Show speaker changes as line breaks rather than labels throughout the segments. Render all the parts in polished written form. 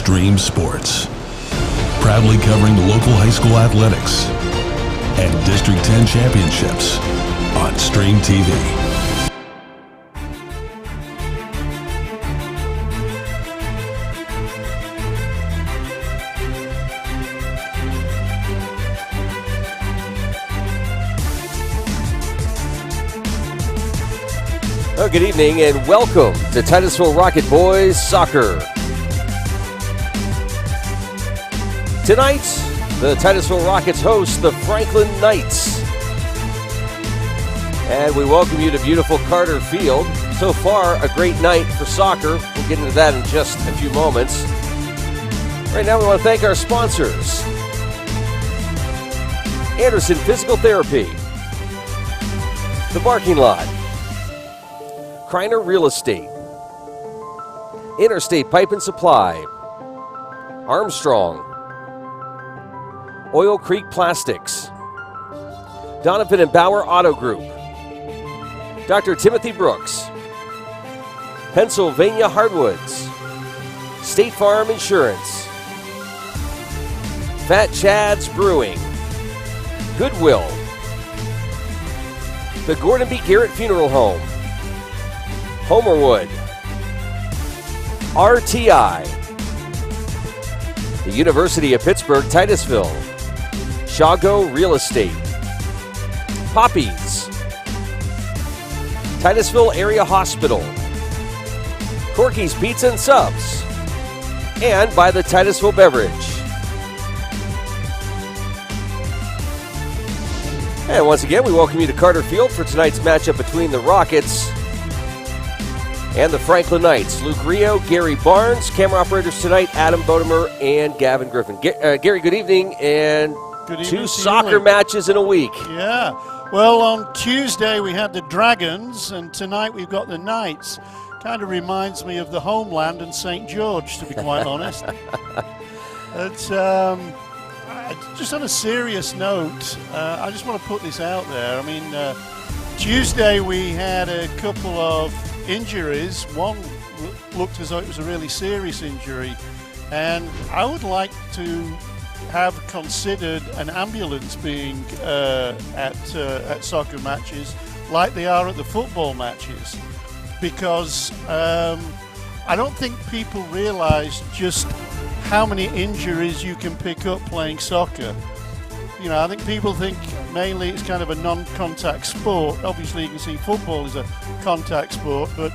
Stream Sports. Proudly covering the local high school athletics and District 10 championships on Stream TV.
Well, good evening and welcome to Titusville Rocket Boys Soccer. Tonight, the Titusville Rockets host the Franklin Knights. And we welcome you to beautiful Carter Field. So far, a great night for soccer. We'll get into that in just a few moments. Right now, we want to thank our sponsors. Anderson Physical Therapy. The Parking Lot. Kreiner Real Estate. Interstate Pipe and Supply. Armstrong. Oil Creek Plastics. Donovan and Bauer Auto Group. Dr. Timothy Brooks. Pennsylvania Hardwoods. State Farm Insurance. Fat Chad's Brewing. Goodwill. The Gordon B. Garrett Funeral Home. Homerwood. RTI. The University of Pittsburgh, Titusville. Shago Real Estate. Poppies. Titusville Area Hospital. Corky's Pizza and Subs. And by the Titusville Beverage. And once again, we welcome you to Carter Field for tonight's matchup between the Rockets and the Franklin Knights. Luke Rio, Gary Barnes, camera operators tonight, Adam Bodemer and Gavin Griffin. Gary, good evening, and
good evening
two soccer matches in a week.
Yeah. Well, on Tuesday we had the Dragons, and tonight we've got the Knights. Kind of reminds me of the homeland and St. George, to be quite honest. It's, just on a serious note, I just want to put this out there. I mean, Tuesday we had a couple of injuries. One looked as though it was a really serious injury, and I would like to have considered an ambulance being at soccer matches like they are at the football matches, because I don't think people realize just how many injuries you can pick up playing soccer. You know, I think people think mainly it's kind of a non-contact sport. Obviously, you can see football is a contact sport, but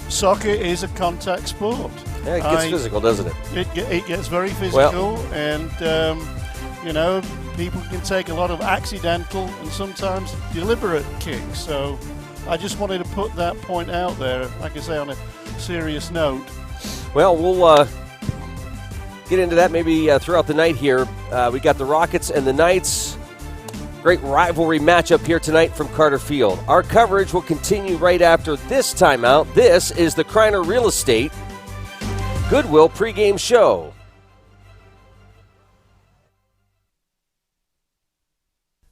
soccer is a contact sport.
Yeah, it gets physical, doesn't it?
It gets very physical, and, you know, people can take a lot of accidental and sometimes deliberate kicks. So I just wanted to put that point out there, like I say, on a serious note.
Well, we'll get into that maybe throughout the night here. We got the Rockets and the Knights. Great rivalry matchup here tonight from Carter Field. Our coverage will continue right after this timeout. This is the Kreiner Real Estate Goodwill pregame show.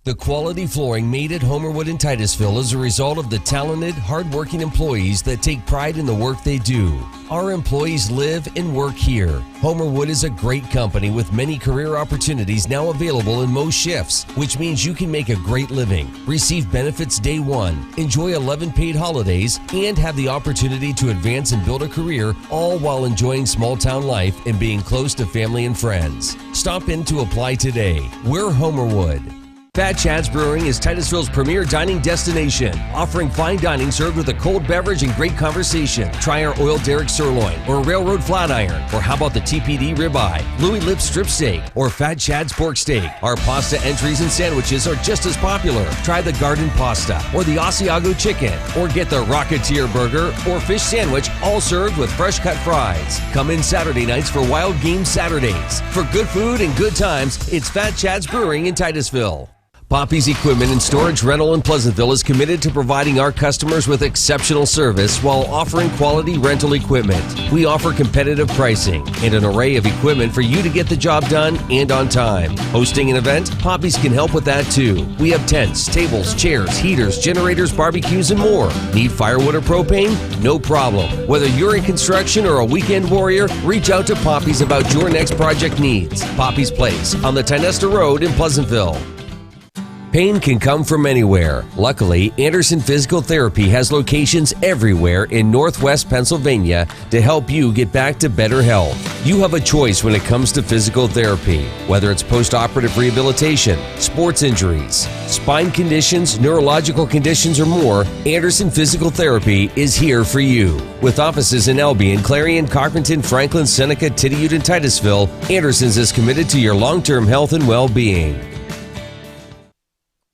The quality flooring made at Homerwood in Titusville is a result of the talented, hard-working employees that take pride in the work they do. Our employees live and work here. Homerwood is a great company with many career opportunities now available in most shifts, which means you can make a great living, receive benefits day one, enjoy 11 paid holidays, and have the opportunity to advance and build a career, all while enjoying small-town life and being close to family and friends. Stop in to apply today. We're Homerwood. Fat Chad's Brewing is Titusville's premier dining destination, offering fine dining served with a cold beverage and great conversation. Try our oiled derrick sirloin or railroad flat iron, or how about the TPD ribeye, Louis Lip strip steak, or Fat Chad's pork steak. Our pasta entries and sandwiches are just as popular. Try the garden pasta or the Asiago chicken, or get the Rocketeer burger or fish sandwich, all served with fresh cut fries. Come in Saturday nights for Wild Game Saturdays. For good food and good times, it's Fat Chad's Brewing in Titusville. Poppy's Equipment and Storage Rental in Pleasantville is committed to providing our customers with exceptional service while offering quality rental equipment. We offer competitive pricing and an array of equipment for you to get the job done and on time. Hosting an event? Poppy's can help with that too. We have tents, tables, chairs, heaters, generators, barbecues, and more. Need firewood or propane? No problem. Whether you're in construction or a weekend warrior, reach out to Poppy's about your next project needs. Poppy's Place on the Tinesta Road in Pleasantville. Pain can come from anywhere. Luckily, Anderson Physical Therapy has locations everywhere in Northwest Pennsylvania to help you get back to better health. You have a choice when it comes to physical therapy. Whether it's post-operative rehabilitation, sports injuries, spine conditions, neurological conditions, or more, Anderson Physical Therapy is here for you. With offices in Albion, Clarion, Carpenton, Franklin, Seneca, Tityute, and Titusville, Anderson's is committed to your long-term health and well-being.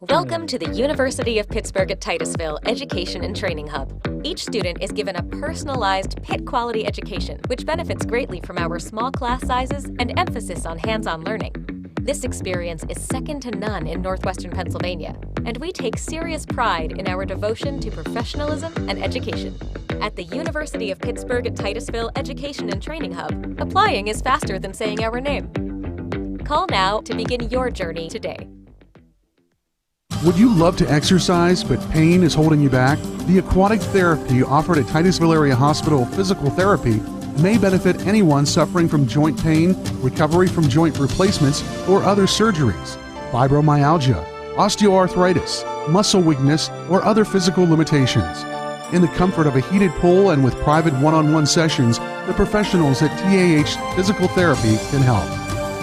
Welcome to the University of Pittsburgh at Titusville Education and Training Hub. Each student is given a personalized, pit-quality education, which benefits greatly from our small class sizes and emphasis on hands-on learning. This experience is second to none in Northwestern Pennsylvania, and we take serious pride in our devotion to professionalism and education. At the University of Pittsburgh at Titusville Education and Training Hub, applying is faster than saying our name. Call now to begin your journey today.
Would you love to exercise, but pain is holding you back? The aquatic therapy offered at Titusville Area Hospital Physical Therapy may benefit anyone suffering from joint pain, recovery from joint replacements, or other surgeries, fibromyalgia, osteoarthritis, muscle weakness, or other physical limitations. In the comfort of a heated pool and with private one-on-one sessions, the professionals at TAH Physical Therapy can help.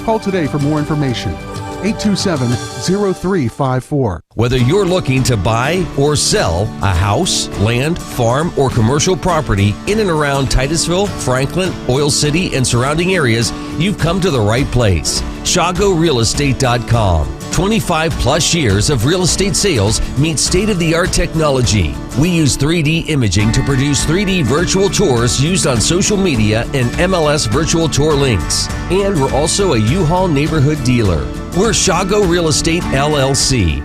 Call today for more information. 827-0354.
Whether you're looking to buy or sell a house, land, farm, or commercial property in and around Titusville, Franklin, Oil City, and surrounding areas, you've come to the right place. ShagoRealEstate.com. 25 plus years of real estate sales meets state-of-the-art technology. We use 3D imaging to produce 3D virtual tours used on social media and MLS virtual tour links. And we're also a U-Haul neighborhood dealer. We're Shago Real Estate LLC.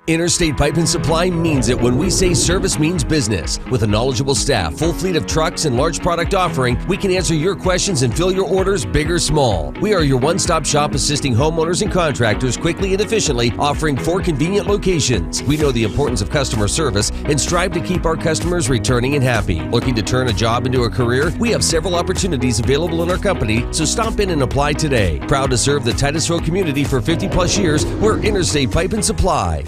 Interstate Pipe and Supply means it when we say service means business. With a knowledgeable staff, full fleet of trucks, and large product offering, we can answer your questions and fill your orders big or small. We are your one-stop shop assisting homeowners and contractors quickly and efficiently, offering 4 convenient locations. We know the importance of customer service and strive to keep our customers returning and happy. Looking to turn a job into a career? We have several opportunities available in our company, so stop in and apply today. Proud to serve the Titusville community for 50 plus years, we're Interstate Pipe and Supply.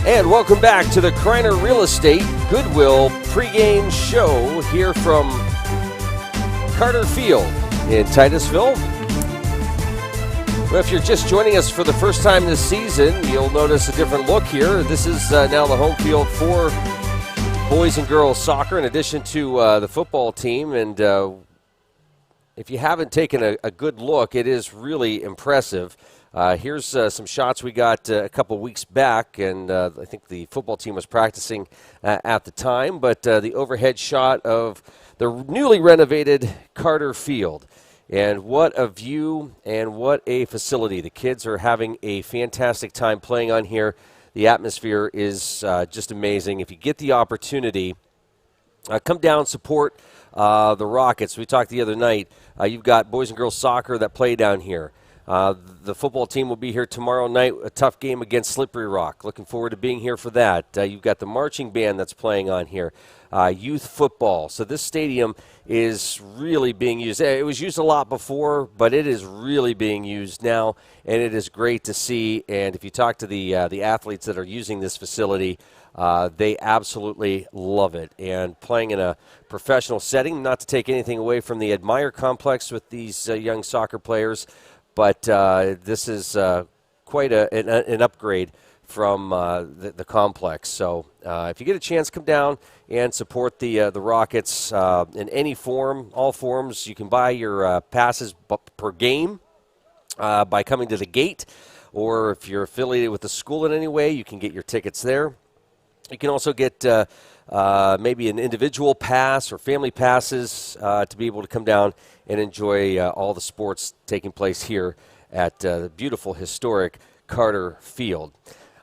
And welcome back to the Kreiner Real Estate Goodwill pregame show here from Carter Field in Titusville. Well, if you're just joining us for the first time this season, you'll notice a different look here. This is now the home field for boys and girls soccer in addition to the football team. And if you haven't taken a good look, it is really impressive. Here's some shots we got a couple weeks back, and I think the football team was practicing at the time, but the overhead shot of the newly renovated Carter Field. And what a view and what a facility. The kids are having a fantastic time playing on here. The atmosphere is just amazing. If you get the opportunity, come down, support the Rockets. We talked the other night. You've got boys and girls soccer that play down here. The football team will be here tomorrow night, a tough game against Slippery Rock. Looking forward to being here for that. You've got the marching band that's playing on here, youth football. So this stadium is really being used. It was used a lot before, but it is really being used now, and it is great to see. And if you talk to the athletes that are using this facility, they absolutely love it. And playing in a professional setting, not to take anything away from the Admire complex with these young soccer players, but this is quite an upgrade from the complex. So if you get a chance, come down and support the Rockets in any form, all forms. You can buy your passes per game by coming to the gate, or if you're affiliated with the school in any way, you can get your tickets there. You can also get maybe an individual pass or family passes to be able to come down and enjoy all the sports taking place here at the beautiful, historic Carter Field.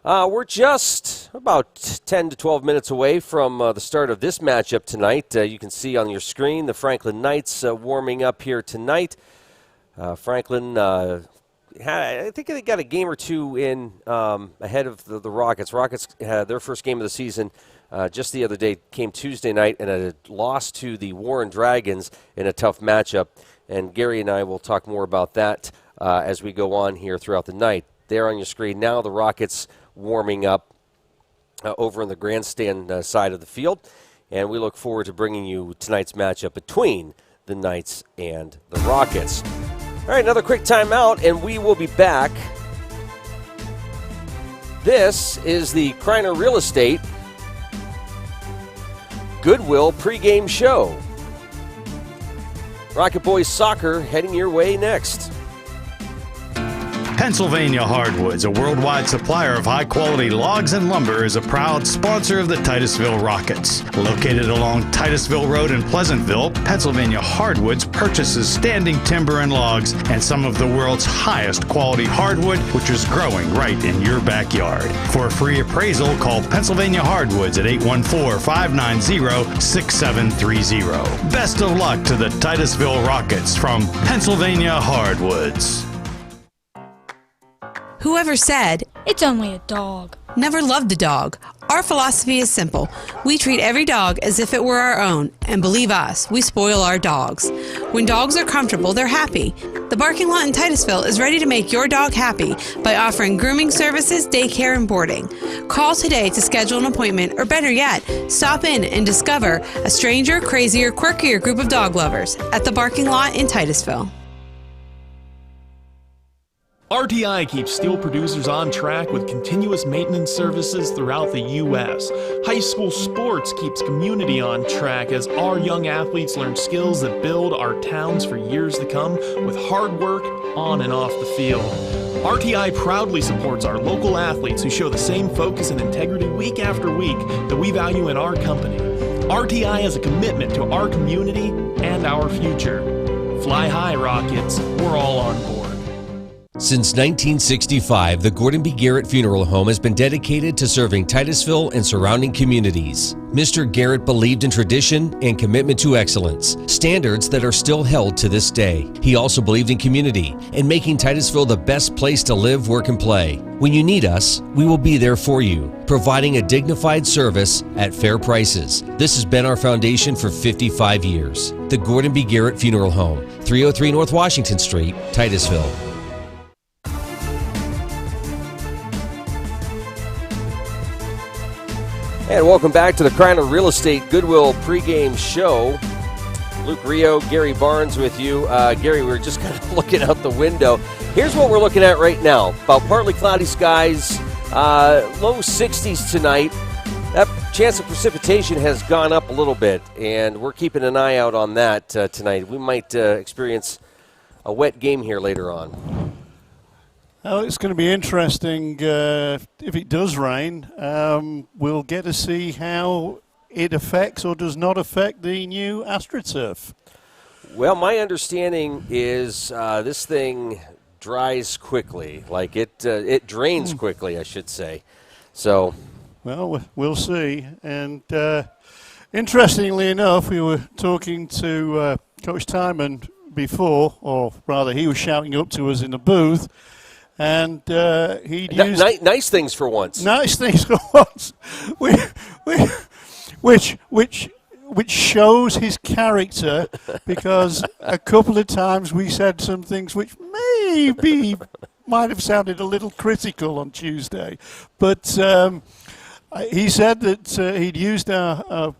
We're just about 10 to 12 minutes away from the start of this matchup tonight. You can see on your screen the Franklin Knights warming up here tonight. Franklin, I think they got a game or two in ahead of the Rockets. Rockets had their first game of the season just the other day, came Tuesday night, and a loss to the Warren Dragons in a tough matchup. And Gary and I will talk more about that as we go on here throughout the night. There on your screen now, the Rockets warming up over in the grandstand side of the field. And we look forward to bringing you tonight's matchup between the Knights and the Rockets. All right, another quick timeout, and we will be back. This is the Kreiner Real Estate Goodwill pregame show. Rocket Boys Soccer heading your way next.
Pennsylvania Hardwoods, a worldwide supplier of high-quality logs and lumber, is a proud sponsor of the Titusville Rockets. Located along Titusville Road in Pleasantville, Pennsylvania Hardwoods purchases standing timber and logs and some of the world's highest quality hardwood, which is growing right in your backyard. For a free appraisal, call Pennsylvania Hardwoods at 814-590-6730. Best of luck to the Titusville Rockets from Pennsylvania Hardwoods.
Whoever said,
"It's only a dog,"
never loved a dog. Our philosophy is simple. We treat every dog as if it were our own, and believe us, we spoil our dogs. When dogs are comfortable, they're happy. The Barking Lot in Titusville is ready to make your dog happy by offering grooming services, daycare, and boarding. Call today to schedule an appointment, or better yet, stop in and discover a stranger, crazier, quirkier group of dog lovers at the Barking Lot in Titusville.
RTI keeps steel producers on track with continuous maintenance services throughout the U.S. High school sports keeps community on track as our young athletes learn skills that build our towns for years to come with hard work on and off the field. RTI proudly supports our local athletes who show the same focus and integrity week after week that we value in our company. RTI has a commitment to our community and our future. Fly high, Rockets. We're all on board.
Since 1965, the Gordon B. Garrett Funeral Home has been dedicated to serving Titusville and surrounding communities. Mr. Garrett believed in tradition and commitment to excellence, standards that are still held to this day. He also believed in community and making Titusville the best place to live, work, and play. When you need us, we will be there for you, providing a dignified service at fair prices. This has been our foundation for 55 years. The Gordon B. Garrett Funeral Home, 303 North Washington Street, Titusville.
And welcome back to the Kreiner Real Estate Goodwill pregame show. Luke Rio, Gary Barnes with you. Gary, we were just kind of looking out the window. Here's what we're looking at right now. About partly cloudy skies, low 60s tonight. That chance of precipitation has gone up a little bit, and we're keeping an eye out on that tonight. We might experience a wet game here later on.
Oh, it's going to be interesting if it does rain. We'll get to see how it affects or does not affect the new AstroTurf.
Well, my understanding is this thing dries quickly, like it drains quickly, I should say. So,
well, we'll see. And interestingly enough, we were talking to Coach Timon before, or rather, he was shouting up to us in the booth. And he'd use
nice things for once.
Nice things for once, which shows his character, because a couple of times we said some things which might have sounded a little critical on Tuesday, but he said that he'd used our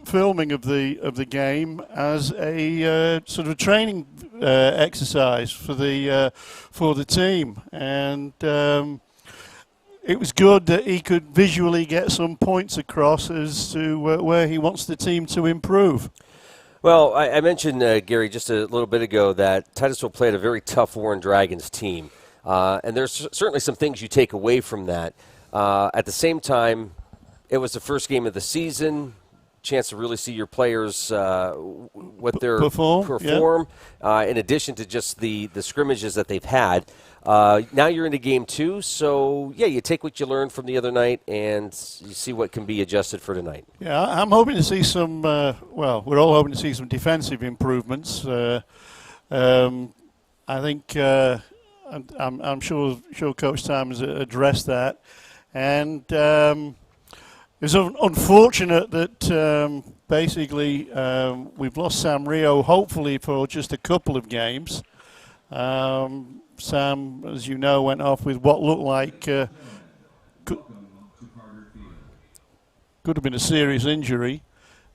filming of the game as a sort of training exercise for the team, and it was good that he could visually get some points across as to where he wants the team to improve.
Well, I mentioned, Gary, just a little bit ago that Titusville played a very tough Warren Dragons team And there's certainly some things you take away from that. At the same time, it was the first game of the season, chance to really see your players what they're perform in addition to just the scrimmages that they've had. Now you're into game 2, so you take what you learned from the other night and you see what can be adjusted for tonight.
Yeah, I'm hoping to see some, we're all hoping to see some defensive improvements. I think, I'm sure Coach Tam has addressed that. And it's unfortunate that basically we've lost Sam Rio, hopefully for just a couple of games. Sam, as you know, went off with what looked like could have been a serious injury.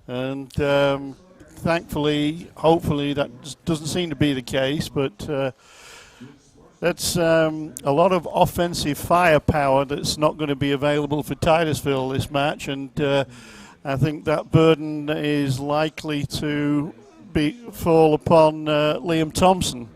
And thankfully, hopefully, that doesn't seem to be the case. But that's a lot of offensive firepower that's not going to be available for Titusville this match. And I think that burden is likely to fall upon Liam Thompson.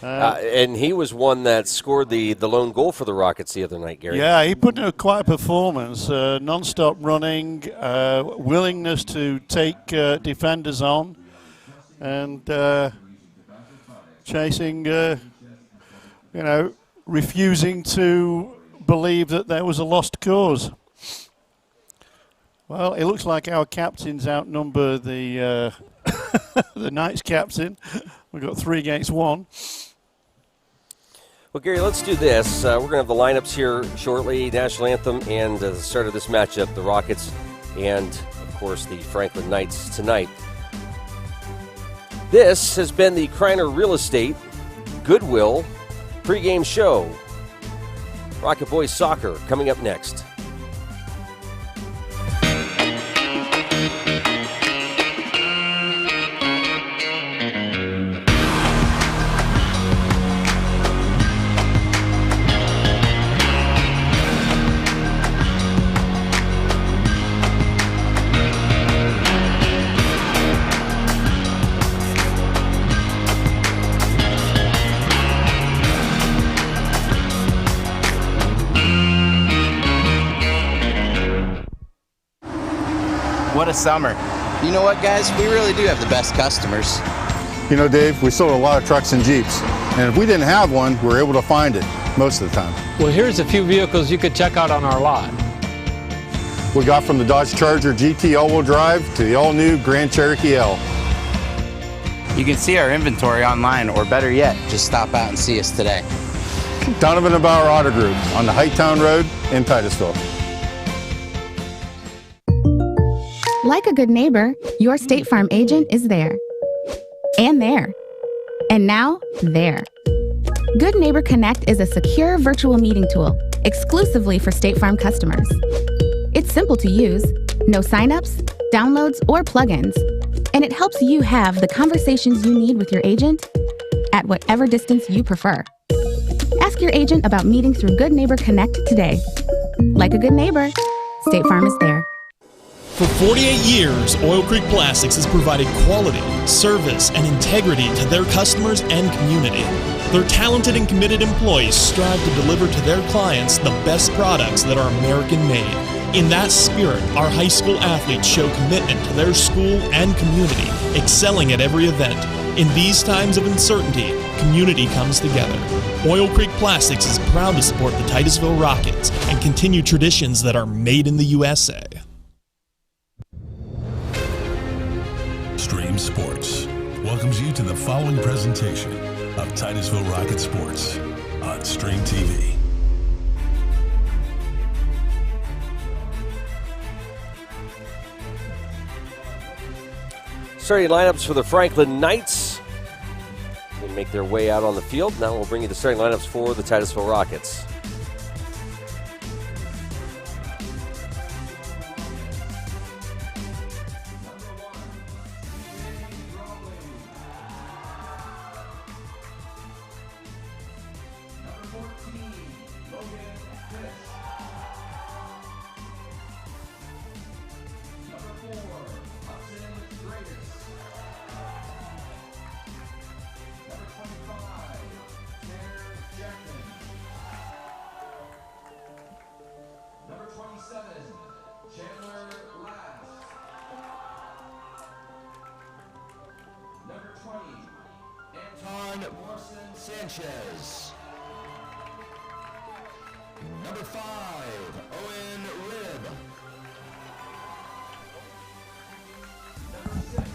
And he was one that scored the lone goal for the Rockets the other night, Gary.
Yeah, he put in a quite a performance. Non-stop running, willingness to take defenders on, and chasing, refusing to believe that there was a lost cause. Well, it looks like our captains outnumber the the Knights captain. We've got 3 against 1.
Well, Gary, let's do this. We're going to have the lineups here shortly, national anthem, and the start of this matchup, the Rockets and, of course, the Franklin Knights tonight. This has been the Kreiner Real Estate Goodwill pregame show. Rocket Boys Soccer coming up next.
What a summer. You know what, guys? We really do have the best customers.
You know, Dave, we sold a lot of trucks and Jeeps, and if we didn't have one, we were able to find it most of the time.
Well, here's a few vehicles you could check out on our lot.
We got from the Dodge Charger GT all-wheel drive to the all-new Grand Cherokee L.
You can see our inventory online, or better yet, just stop out and see us today.
Donovan and Bauer Auto Group on the Hightown Road in Titusville.
Like a good neighbor, your State Farm agent is there. And there. And now, there. Good Neighbor Connect is a secure virtual meeting tool exclusively for State Farm customers. It's simple to use, no signups, downloads, or plugins, and it helps you have the conversations you need with your agent at whatever distance you prefer. Ask your agent about meeting through Good Neighbor Connect today. Like a good neighbor, State Farm is there.
For 48 years, Oil Creek Plastics has provided quality, service, and integrity to their customers and community. Their talented and committed employees strive to deliver to their clients the best products that are American-made. In that spirit, our high school athletes show commitment to their school and community, excelling at every event. In these times of uncertainty, community comes together. Oil Creek Plastics is proud to support the Titusville Rockets and continue traditions that are made in the USA.
Stream Sports welcomes you to the following presentation of Titusville Rocket Sports on Stream TV.
Starting lineups for the Franklin Knights. They make their way out on the field. Now we'll bring you the starting lineups for the Titusville Rockets.
Sanchez. Number 5, Owen Ribb. Number 6,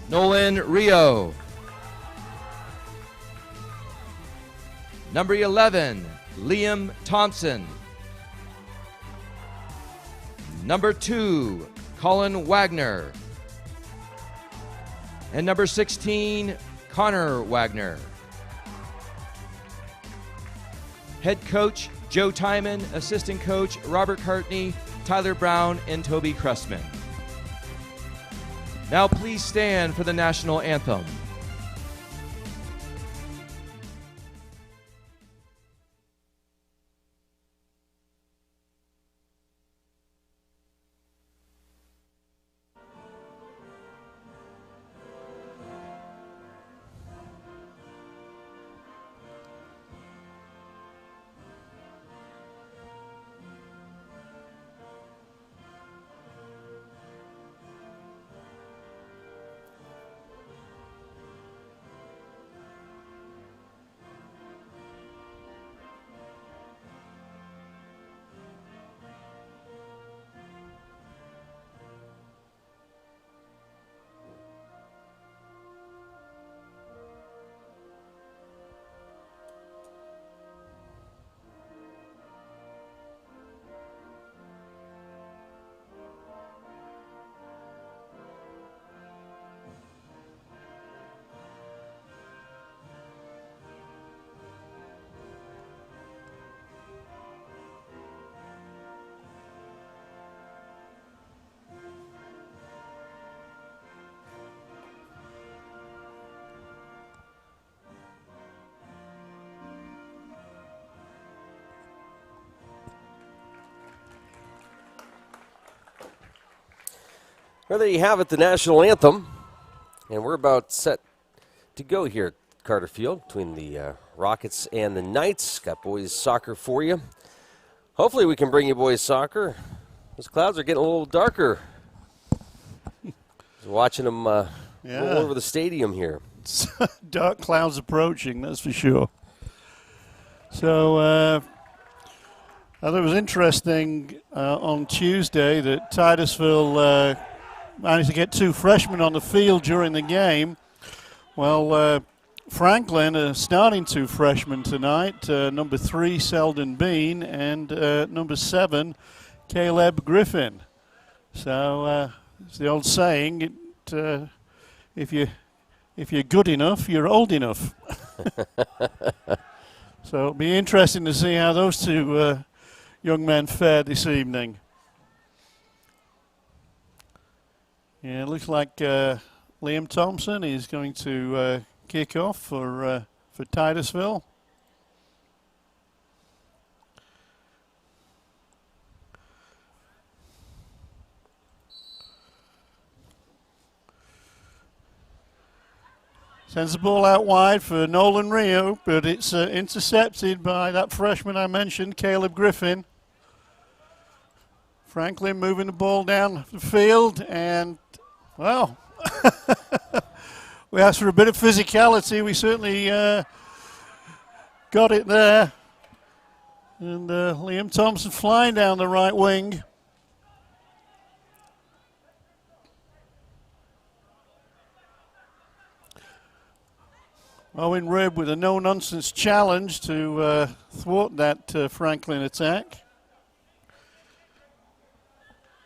Nolan Rio. Number 11, Liam Thompson. Number 2, Colin Wagner. And number 16, Connor Wagner. Head coach Joe Timon, assistant coach Robert Cartney, Tyler Brown, and Toby Cressman. Now please stand for the national anthem.
Well, there you have it, the national anthem. And we're about set to go here at Carter Field between the Rockets and the Knights. Got boys soccer for you. Hopefully we can bring you boys soccer. Those clouds are getting a little darker. Watching them roll over the stadium here.
Dark clouds approaching, that's for sure. So I thought it was interesting on Tuesday that Titusville managed to get 2 freshmen on the field during the game. Well, Franklin are starting 2 freshmen tonight, number 3, Selden Bean, and number 7, Caleb Griffin. So it's the old saying, if you're good enough, you're old enough. So it'll be interesting to see how those 2 young men fare this evening. Yeah, it looks like Liam Thompson is going to kick off for Titusville. Sends the ball out wide for Nolan Rio, but it's intercepted by that freshman I mentioned, Caleb Griffin. Franklin moving the ball down the field, and, well, we asked for a bit of physicality. We certainly got it there. And Liam Thompson flying down the right wing. Owen Ribb with a no-nonsense challenge to thwart that Franklin attack.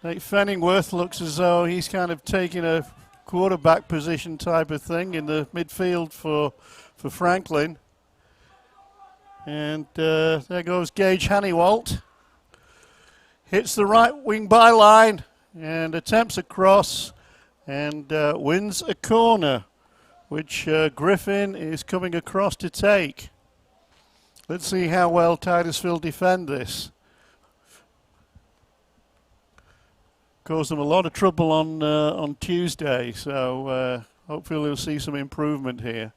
Nate Fenningworth looks as though he's kind of taking a quarterback position type of thing in the midfield for Franklin. And there goes Gage Hannywalt. Hits the right wing byline and attempts a cross and wins a corner, which Griffin is coming across to take. Let's see how well Titusville defend this. Caused them a lot of trouble on Tuesday, so hopefully we'll see some improvement here.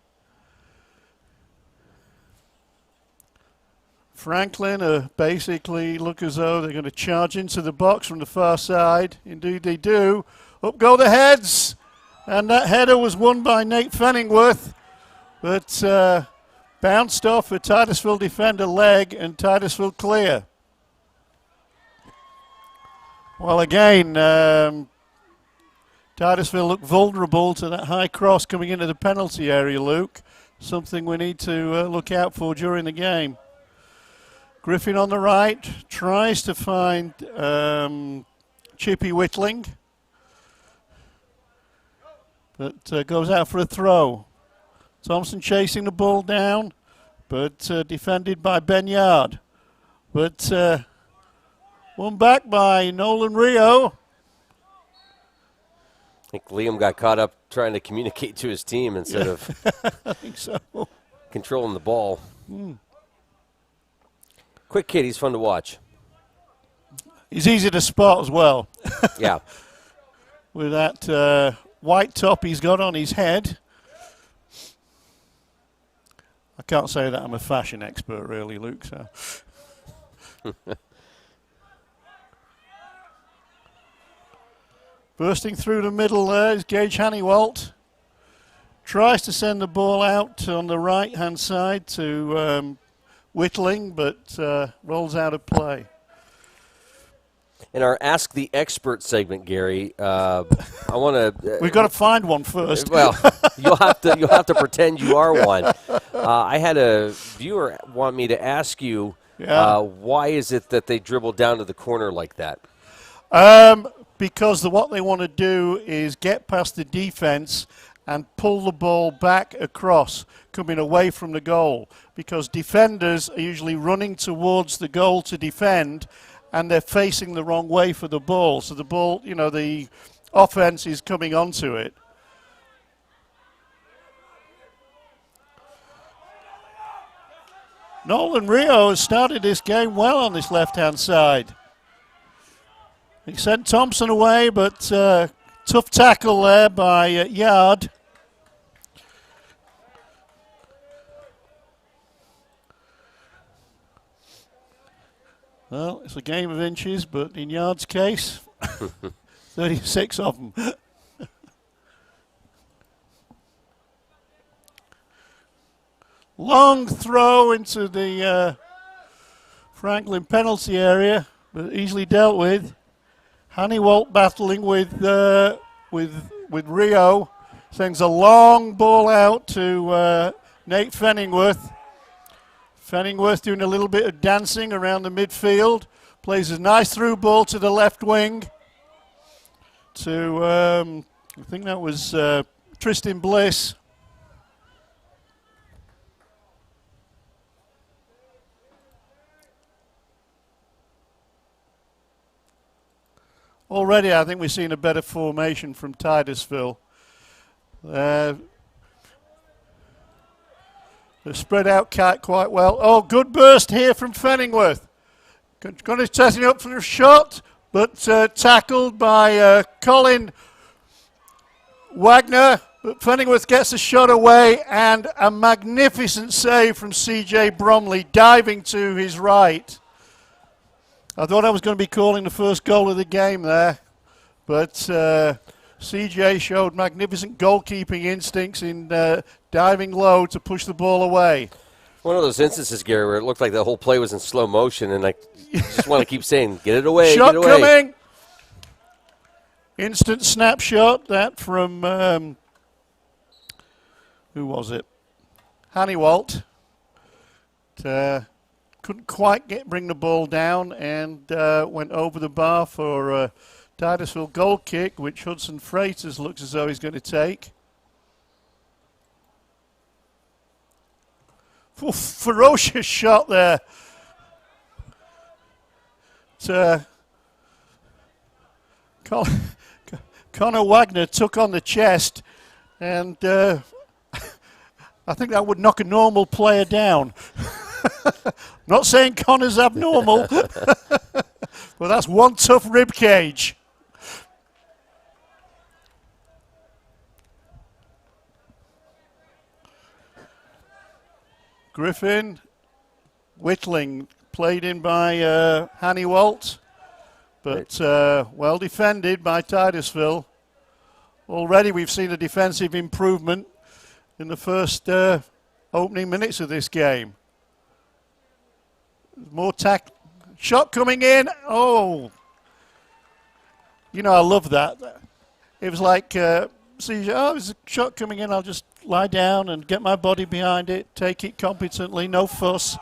Franklin basically look as though they're going to charge into the box from the far side. Indeed they do. Up go the heads. And that header was won by Nate Fenningworth. But bounced off a Titusville defender leg, and Titusville clear. Well, again, Titusville look vulnerable to that high cross coming into the penalty area, Luke. Something we need to look out for during the game. Griffin on the right tries to find Chippy Whitling, but goes out for a throw. Thompson chasing the ball down, but defended by Ben Yard. But won back by Nolan Rio.
I think Liam got caught up trying to communicate to his team instead of
I think so.
Controlling the ball. Quick kid, he's fun to watch.
He's easy to spot as well.
Yeah.
With that white top he's got on his head. I can't say that I'm a fashion expert really, Luke. So. Bursting through the middle there is Gage Hannywalt. Tries to send the ball out on the right-hand side to Whitling, but rolls out of play.
In our Ask the Expert segment, Gary, I want to.
We've got to find one first.
Well, you'll have to pretend you are one. I had a viewer want me to ask you, why is it that they dribble down to the corner like that?
Because what they want to do is get past the defense and pull the ball back across, coming away from the goal. Because defenders are usually running towards the goal to defend, and they're facing the wrong way for the ball. So the ball, the offense is coming onto it. Nolan Rio has started this game well on this left-hand side. He sent Thompson away, but tough tackle there by Yard. Well, it's a game of inches, but in Yard's case, 36 of them. Long throw into the Franklin penalty area, but easily dealt with. Hannywalt battling with Rio. Sends a long ball out to Nate Fenningworth. Fenningworth doing a little bit of dancing around the midfield. Plays a nice through ball to the left wing. To, I think that was Tristan Bliss. Already, I think we've seen a better formation from Titusville. They've spread out quite well. Oh, good burst here from Fenningworth. Going to setting up for a shot, but tackled by Colin Wagner. But Fenningworth gets a shot away, and a magnificent save from C.J. Bromley, diving to his right. I thought I was going to be calling the first goal of the game there, but CJ showed magnificent goalkeeping instincts in diving low to push the ball away.
One of those instances, Gary, where it looked like the whole play was in slow motion, and I just want to keep saying, get it away,
Shot
get it away.
Coming! Instant snapshot, that from, who was it? Hannywalt. Couldn't quite bring the ball down, and went over the bar for a Titusville goal kick, which Hudson Freitas looks as though he's going to take. Oof, ferocious shot there. Connor Wagner took on the chest, and I think that would knock a normal player down. Not saying Connor's abnormal, but that's one tough rib cage. Griffin Whittling played in by Hannywalt, but well defended by Titusville. Already we've seen a defensive improvement in the first opening minutes of this game. More shot coming in. Oh, you know, I love that. It was like, there's a shot coming in, I'll just lie down and get my body behind it, take it competently, no fuss.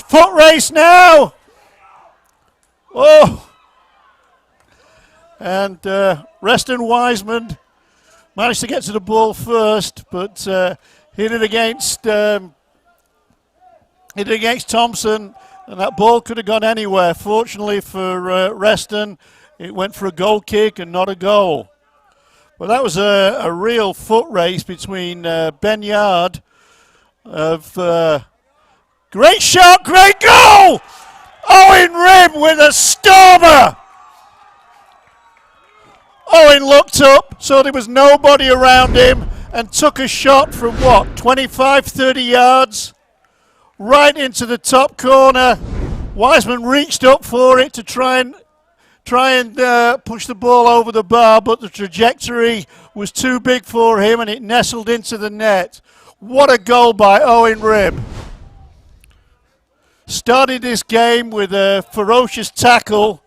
Foot race now! Oh! And Reston Wiseman managed to get to the ball first, but hit it against Thompson, and that ball could have gone anywhere. Fortunately for Reston, it went for a goal kick and not a goal. Well, that was a real foot race between Ben Yard of great shot, great goal! Owen Ribb with a stormer! Owen looked up, saw there was nobody around him, and took a shot from 25, 30 yards, right into the top corner. Wiseman reached up for it to try and push the ball over the bar, but the trajectory was too big for him, and it nestled into the net. What a goal by Owen Ribb. Started this game with a ferocious tackle,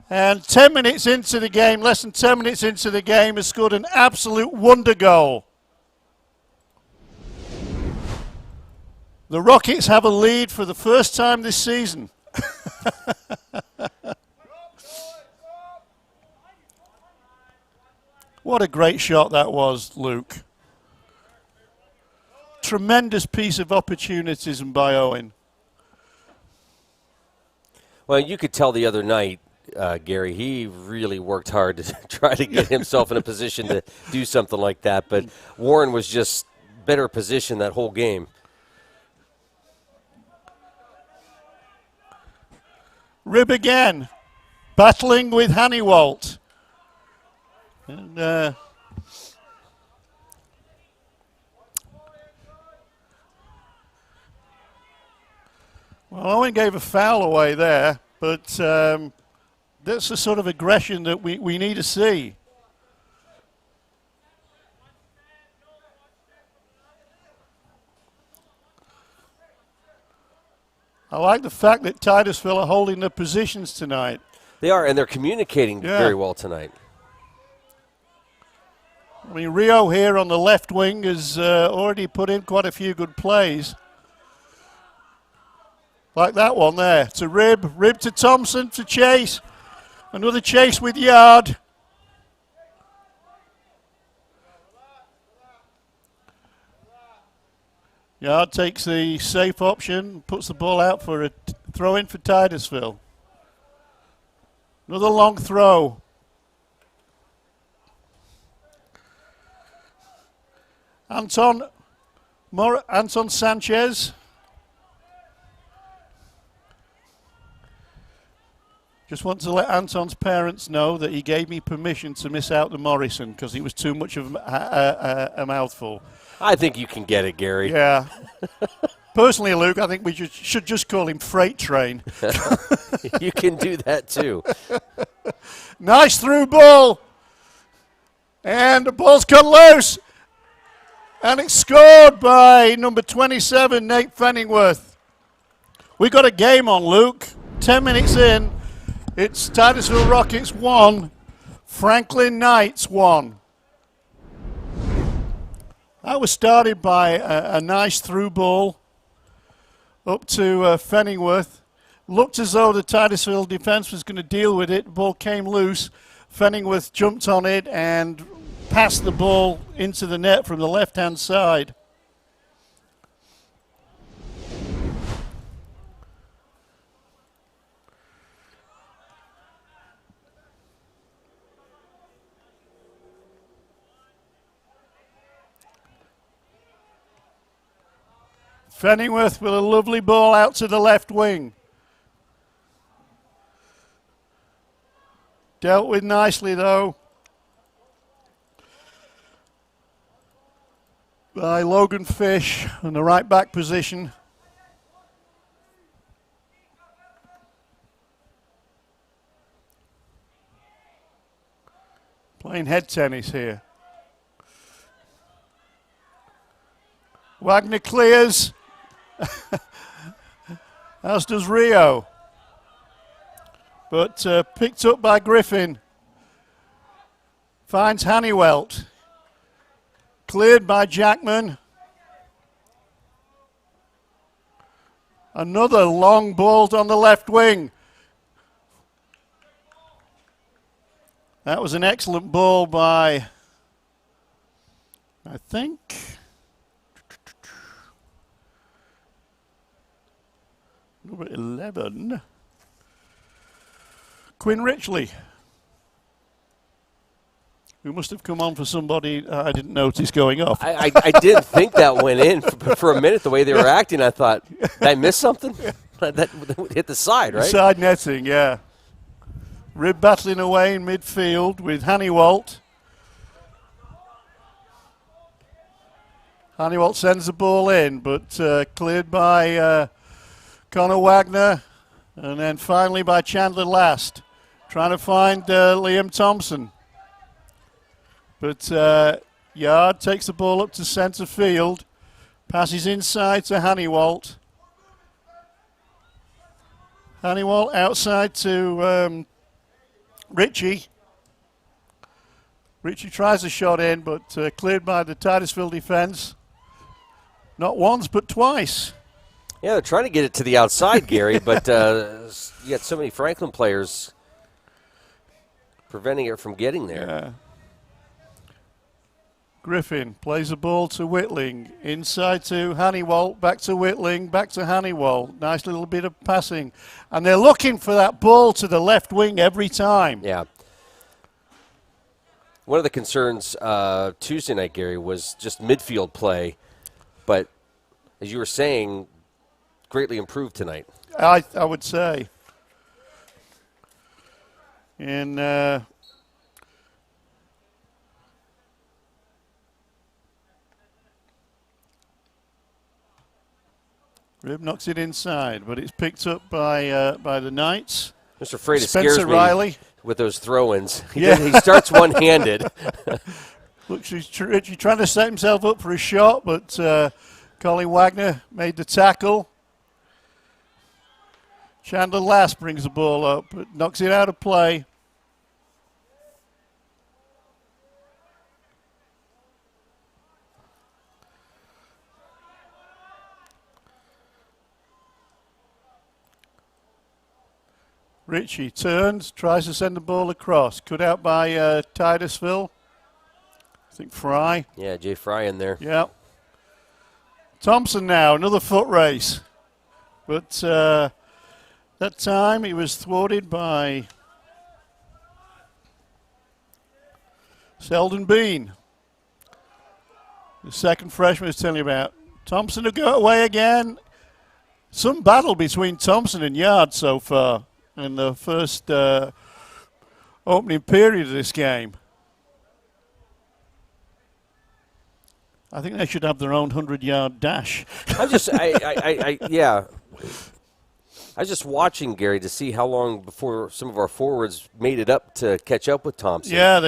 and 10 minutes into the game, less than 10 minutes into the game, has scored an absolute wonder goal. The Rockets have a lead for the first time this season. What a great shot that was, Luke. Tremendous piece of opportunism by Owen.
Well, you could tell the other night, Gary, he really worked hard to try to get himself in a position to do something like that, but Warren was just better positioned that whole game.
Ribb again, battling with Hannywalt. And well, Owen gave a foul away there, but that's the sort of aggression that we need to see. I like the fact that Titusville are holding their positions tonight.
They are, and they're communicating very well tonight.
I mean, Rio here on the left wing has already put in quite a few good plays. Like that one there, to Ribb to Thompson, to Chase. Another Chase with Yard. Yard takes the safe option, puts the ball out for a throw in for Titusville. Another long throw. Anton Sanchez. Just want to let Anton's parents know that he gave me permission to miss out the Morrison because it was too much of a mouthful.
I think you can get it, Gary.
Yeah. Personally, Luke, I think we should just call him Freight Train.
You can do that too.
Nice through ball. And the ball's cut loose. And it's scored by number 27, Nate Fenningworth. We got a game on, Luke. 10 minutes in. It's Titusville Rockets 1, Franklin Knights 1. That was started by a nice through ball up to Fenningworth. Looked as though the Titusville defense was going to deal with it. The ball came loose. Fenningworth jumped on it and passed the ball into the net from the left-hand side. Fenningworth with a lovely ball out to the left wing. Dealt with nicely though by Logan Fish in the right back position. Playing head tennis here. Wagner clears. As does Rio. But picked up by Griffin. Finds Honeywelt. Cleared by Jackman. Another long ball on the left wing. That was an excellent ball by, I think, number 11, Quinn Richley, who must have come on for somebody I didn't notice going off.
I didn't think that went in for a minute. The way they were acting, I thought, did I miss something? That hit the side, right?
Side netting, yeah. Rib battling away in midfield with Honeywelt. Honeywelt sends the ball in, but cleared by Connor Wagner, and then finally by Chandler Last, trying to find Liam Thompson. But Yard takes the ball up to centre field, passes inside to Honeywelt. Honeywelt outside to Ritchie. Ritchie tries a shot in, but cleared by the Titusville defense. Not once, but twice.
Yeah, they're trying to get it to the outside, Gary, but you got so many Franklin players preventing it from getting there.
Yeah. Griffin plays the ball to Whitling. Inside to Honeywelt, back to Whitling, back to Honeywelt. Nice little bit of passing. And they're looking for that ball to the left wing every time.
Yeah. One of the concerns Tuesday night, Gary, was just midfield play. But as you were saying, greatly improved tonight.
I would say. And Rib knocks it inside, but it's picked up by the Knights.
Just afraid it
Spencer
scares me
Riley
with those throw-ins. He starts one-handed.
Looks he's trying to set himself up for a shot, but Colin Wagner made the tackle. Chandler Last brings the ball up, but knocks it out of play. Ritchie turns, tries to send the ball across. Cut out by Titusville. I think Fry.
Yeah, Jay Fry in there.
Yeah. Thompson now, another foot race. But that time he was thwarted by Selden Bean. The second freshman was telling you about. Thompson to go away again. Some battle between Thompson and Yard so far in the first opening period of this game. I think they should have their own 100-yard dash.
I was just watching, Gary, to see how long before some of our forwards made it up to catch up with Thompson.
Yeah,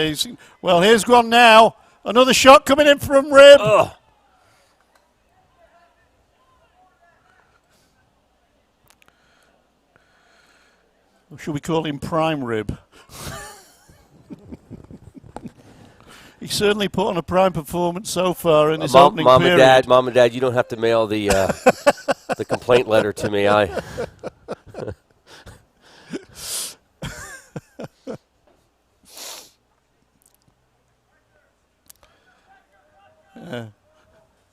well, here's one now. Another shot coming in from Rib.
Ugh.
Or should we call him Prime Rib? He certainly put on a prime performance so far in this opening period.
Mom and Dad, you don't have to mail the the complaint letter to me.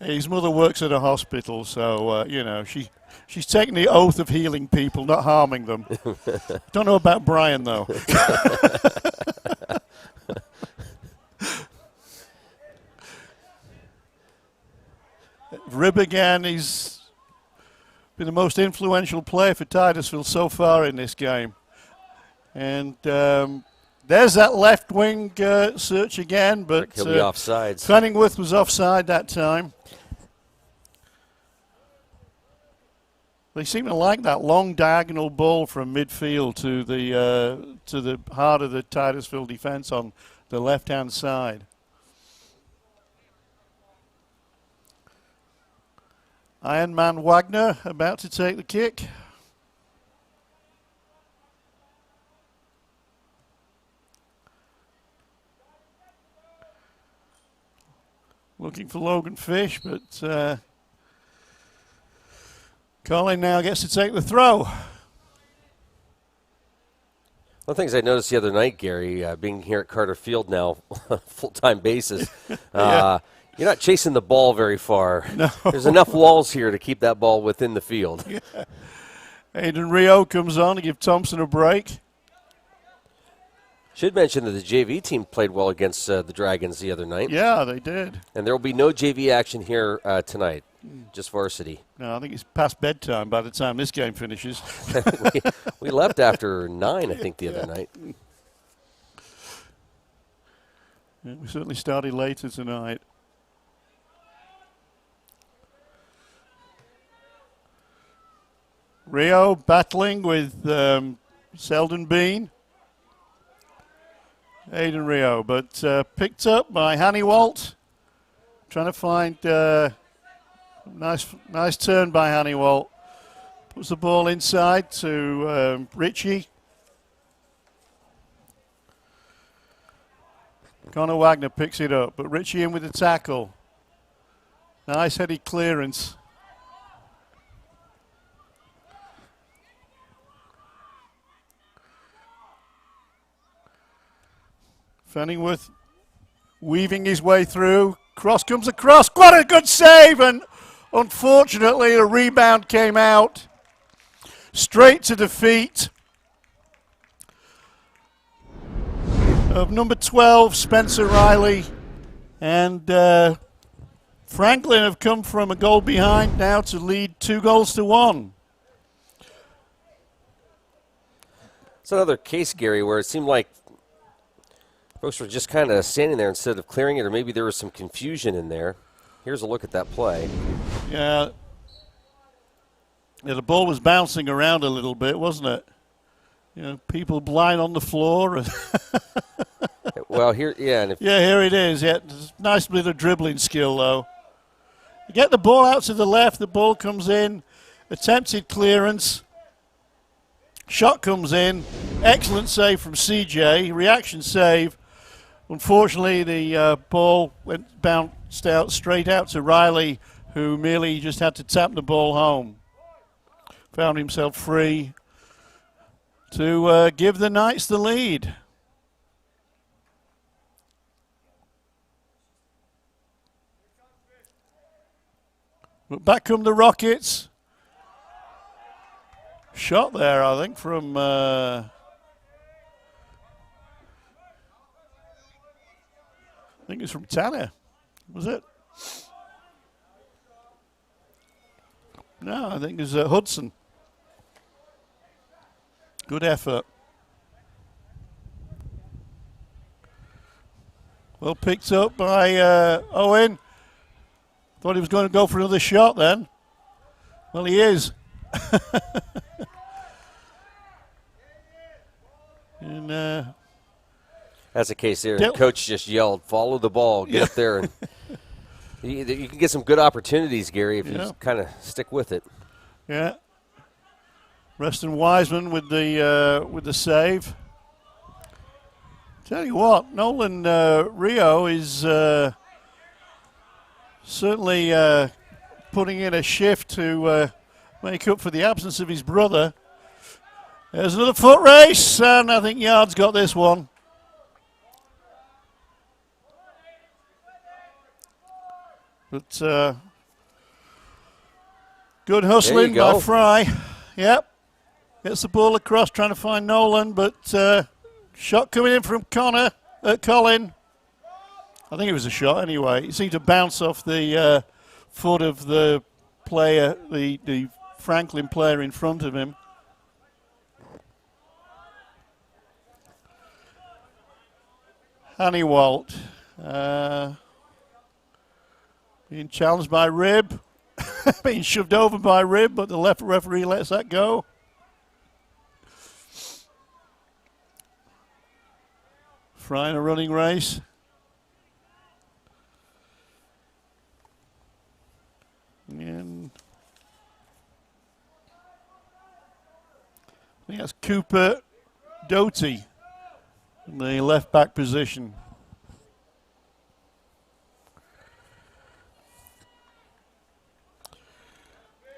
His mother works at a hospital, so she's taking the oath of healing people, not harming them. Don't know about Brian though. Rib again, he's been the most influential player for Titusville so far in this game. And there's that left wing search again, but
he'll be offsides.
Fenningworth was offside that time. They seem to like that long diagonal ball from midfield to the heart of the Titusville defense on the left-hand side. Ironman Wagner about to take the kick. Looking for Logan Fish, but Colin now gets to take the throw.
One of the things I noticed the other night, Gary, being here at Carter Field now, full-time basis,
Yeah.
You're not chasing the ball very far.
No.
There's enough walls here to keep that ball within the field.
Yeah. Aiden Rio comes on to give Thompson a break.
Should mention that the JV team played well against the Dragons the other night.
Yeah, they did.
And there will be no JV action here tonight, just varsity.
No, I think it's past bedtime by the time this game finishes.
we left after 9, I think, the other night.
Yeah, we certainly started later tonight. Rio battling with Selden Bean. Aiden Rio, but picked up by Hannywalt. Trying to find nice turn by Hannywalt. Puts the ball inside to Richie. Connor Wagner picks it up, but Richie in with the tackle. Nice headed clearance. Fenningworth weaving his way through. Cross comes across. What a good save! And unfortunately, the rebound came out straight to the feet of number 12, Spencer Riley. And Franklin have come from a goal behind now to lead 2-1.
It's another case, Gary, where it seemed like folks were just kind of standing there instead of clearing it, or maybe there was some confusion in there. Here's a look at that play.
Yeah, the ball was bouncing around a little bit, wasn't it? You know, people blind on the floor.
Well, here, yeah. And
yeah, here it is. Yeah, nice bit of dribbling skill, though. You get the ball out to the left, the ball comes in, attempted clearance. Shot comes in. Excellent save from CJ. Reaction save. Unfortunately, the ball bounced out straight out to Riley, who merely just had to tap the ball home. Found himself free to give the Knights the lead. But back come the Rockets. Shot there, I think, from I think it's from Tanner. Was it? No, I think it was Hudson. Good effort. Well picked up by Owen. Thought he was going to go for another shot then. Well, he is. And
that's the case there. Coach just yelled, follow the ball, get up there. And you can get some good opportunities, Gary, if you just kind of stick with it.
Yeah. Reston Wiseman with the save. Tell you what, Nolan Rio is certainly putting in a shift to make up for the absence of his brother. There's another foot race, and I think Yard's got this one. But good hustling by Fry. Yep. Gets the ball across, trying to find Nolan, but shot coming in from Colin. I think it was a shot anyway. It seemed to bounce off the foot of the player, the Franklin player in front of him. Hannywalt being challenged by Rib, being shoved over by Rib, but the left referee lets that go. Fry in a running race. And I think that's Cooper Doty in the left back position.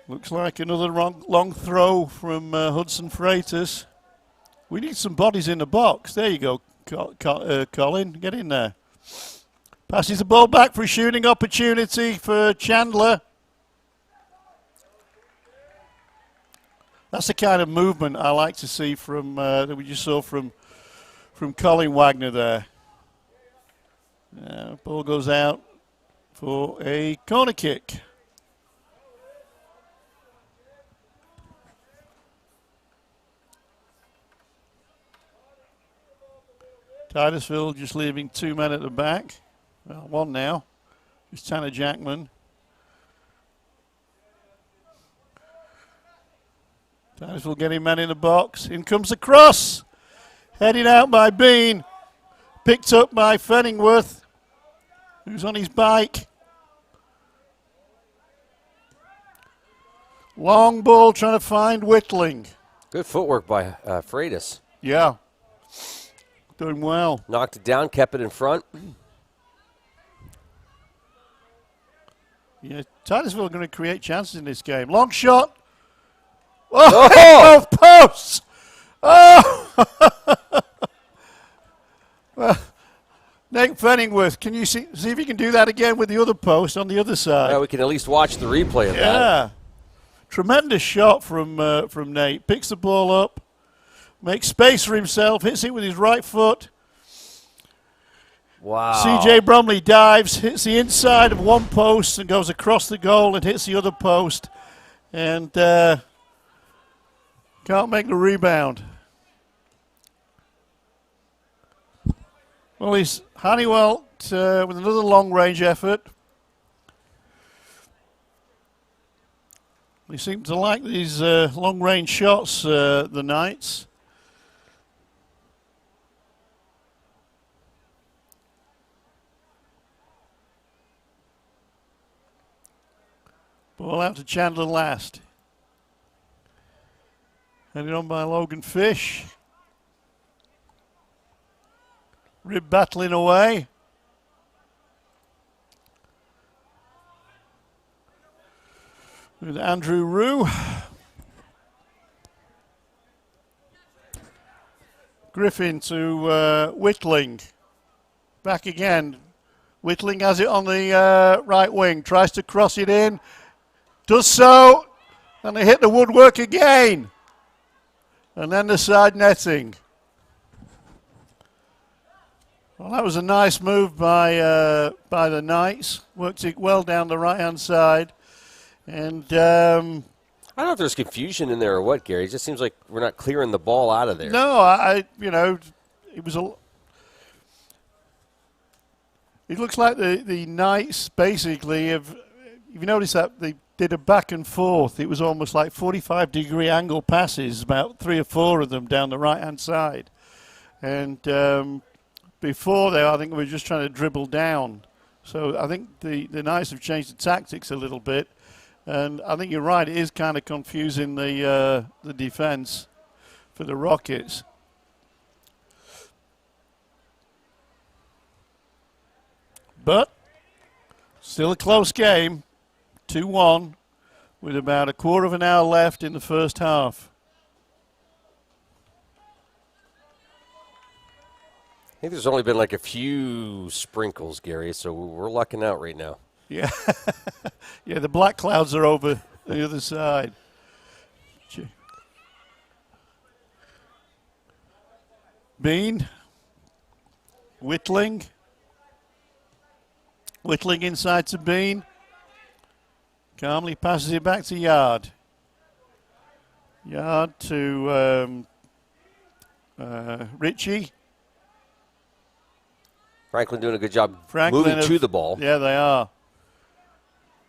Looks like another long throw from Hudson Freitas. We need some bodies in the box. There you go, Colin. Get in there. Passes the ball back for a shooting opportunity for Chandler. That's the kind of movement I like to see from that we just saw from Colin Wagner there. Ball goes out for a corner kick. Titusville just leaving 2 men at the back. Well, one now. It's Tanner Jackman. Titusville getting men in the box. In comes the cross. Heading out by Bean. Picked up by Fenningworth, who's on his bike. Long ball trying to find Whitling.
Good footwork by Freitas.
Yeah. Doing well.
Knocked it down, kept it in front.
Yeah, Titusville are going to create chances in this game. Long shot. Oh, posts. Oh. Well, Nate Fenningworth, can you see if you can do that again with the other post on the other side?
Yeah, we can at least watch the replay of that.
Yeah. Tremendous shot from Nate. Picks the ball up. Makes space for himself, hits it with his right foot.
Wow.
CJ Bromley dives, hits the inside of one post and goes across the goal and hits the other post. And can't make the rebound. Well, he's Honeywell with another long-range effort. They seem to like these long-range shots, the Knights. Ball out to Chandler last. Headed on by Logan Fish. Rib battling away. With Andrew Rue. Griffin to Whitling. Back again. Whitling has it on the right wing. Tries to cross it in. Does so. And they hit the woodwork again. And then the side netting. Well, that was a nice move by the Knights. Worked it well down the right-hand side. And
I don't know if there's confusion in there or what, Gary. It just seems like we're not clearing the ball out of there.
No, it was it looks like the Knights basically have. If you notice that they did a back and forth, it was almost like 45-degree angle passes, about 3 or 4 of them down the right-hand side. And before there, I think we were just trying to dribble down. So I think the Knights have changed the tactics a little bit. And I think you're right, it is kind of confusing the defense for the Rockets. But still a close game, 2-1, with about a quarter of an hour left in the first half.
I think there's only been like a few sprinkles, Gary, so we're lucking out right now.
Yeah, yeah. The black clouds are over the other side. Bean, Whitling inside to Bean. Calmly passes it back to Yard. Yard to Ritchie.
Franklin doing a good job moving to the ball.
Yeah, they are.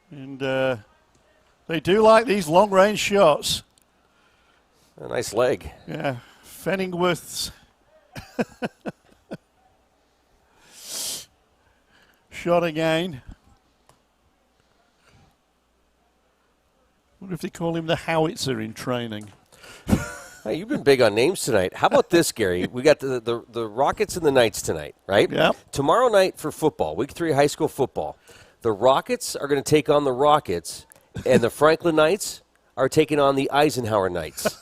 And they do like these long-range shots.
A nice leg.
Yeah, Fenningworth's Shot again. Wonder if they call him the howitzer in training.
Hey, you've been big on names tonight. How about this, Gary? We got the Rockets and the Knights tonight, right?
Yeah.
Tomorrow night for football, Week 3 high school football, the Rockets are going to take on the Rockets, and the Franklin Knights are taking on the Eisenhower Knights.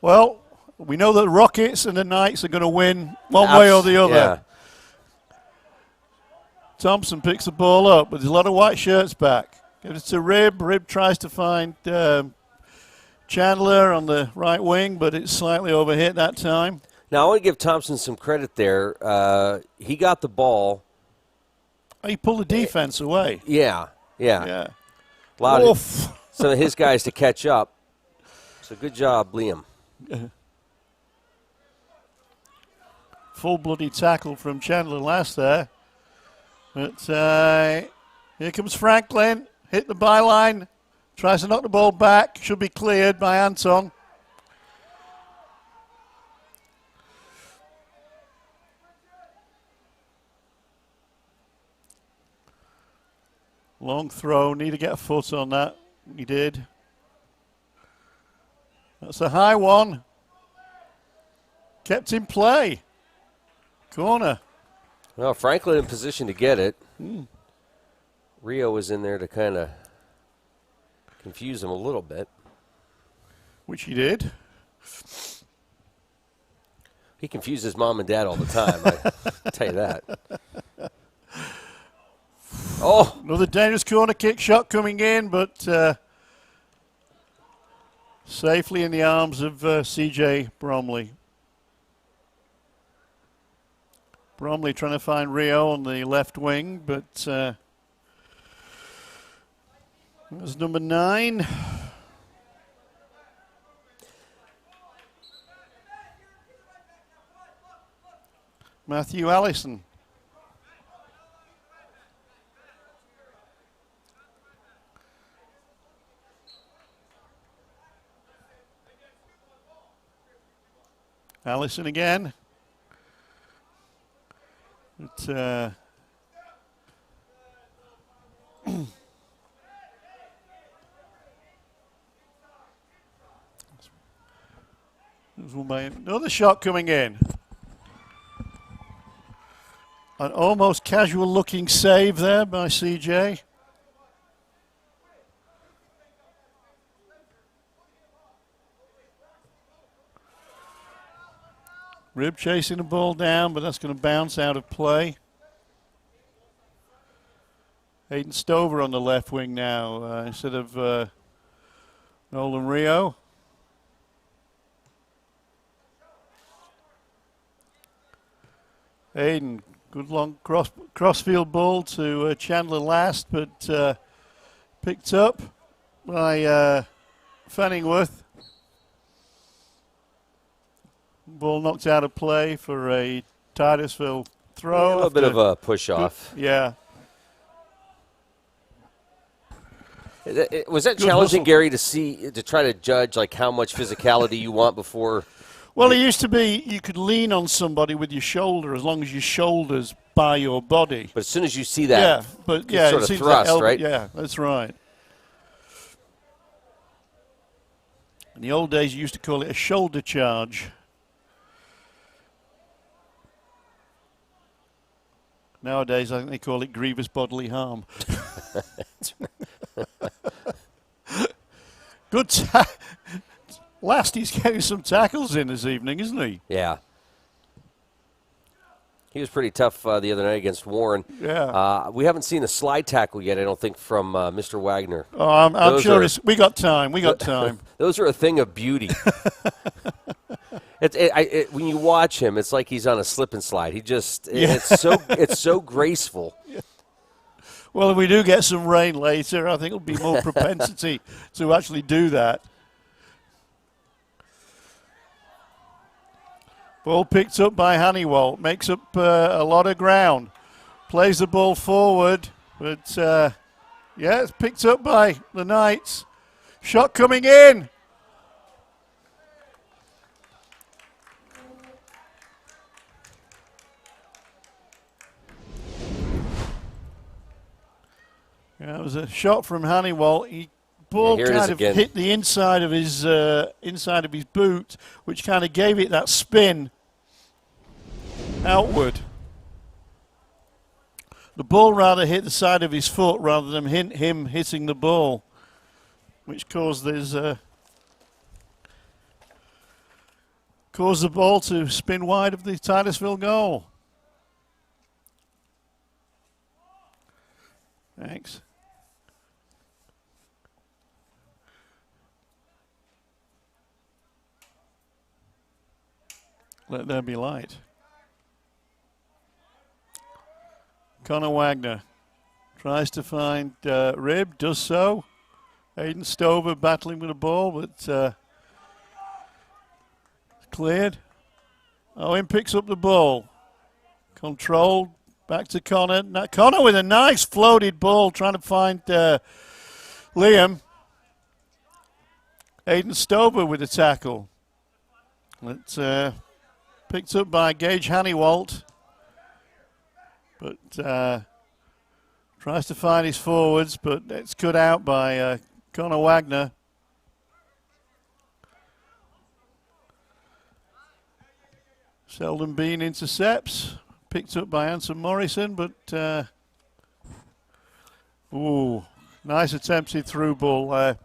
Well, we know that the Rockets and the Knights are going to win one way or the other.
Yeah.
Thompson picks the ball up, but there's a lot of white shirts back. Gives it to Rib. Rib tries to find Chandler on the right wing, but it's slightly overhit that time.
Now, I want to give Thompson some credit there. He got the ball.
He pulled the defense away.
Yeah. Allowed some of his guys to catch up. So good job, Liam.
Full-blooded tackle from Chandler last there. But here comes Franklin. Hit the byline. Tries to knock the ball back. Should be cleared by Anton. Long throw. Need to get a foot on that. He did. That's a high one. Kept in play. Corner.
Well, Franklin in position to get it. Rio was in there to kind of confuse him a little bit.
Which he did.
He confuses mom and dad all the time, I tell you that. Oh!
Another dangerous corner kick shot coming in, but safely in the arms of C.J. Bromley. Bromley trying to find Rio on the left wing, but that was number 9. Matthew Allison. Allison again. It, there's another shot coming in. An almost casual looking save there by CJ. Rib chasing the ball down, but that's going to bounce out of play. Hayden Stover on the left wing now instead of Nolan Rio. Hayden, good long crossfield ball to Chandler last, but picked up by Fanningworth. Ball knocked out of play for a Titusville throw.
A little bit of a push off.
Yeah.
Was that challenging, Gary, to try to judge like how much physicality you want before?
Well, it used to be you could lean on somebody with your shoulder as long as your shoulder's by your body.
But as soon as you see that, sort of thrust, right?
Yeah, that's right. In the old days, you used to call it a shoulder charge. Nowadays, I think they call it grievous bodily harm. Good. Last, he's getting some tackles in this evening, isn't he?
Yeah. He was pretty tough the other night against Warren.
Yeah.
We haven't seen a slide tackle yet, I don't think, from Mr. Wagner.
Oh, I'm sure we got time. We got time.
Those are a thing of beauty. When you watch him, it's like he's on a slip and slide. It's so graceful.
Yeah. Well, if we do get some rain later, I think there'll be more propensity to actually do that. Ball picked up by Honeywell, makes up a lot of ground, plays the ball forward, but it's picked up by the Knights. Shot coming in. Yeah, it was a shot from Honeywell. Ball kind of hit the inside of his boot, which kind of gave it that spin outward. The ball rather hit the side of his foot rather than him hitting the ball, which caused the ball to spin wide of the Titusville goal. Thanks. Let there be light. Connor Wagner tries to find Rib, does so. Aiden Stover battling with the ball, but cleared. Owen picks up the ball. Controlled, back to Connor. Now, Connor with a nice floated ball trying to find Liam. Aiden Stover with a tackle. It's picked up by Gage Hannywalt. But tries to find his forwards, but it's cut out by Connor Wagner. Sheldon Bean intercepts, picked up by Anson Morrison, but nice attempted through ball there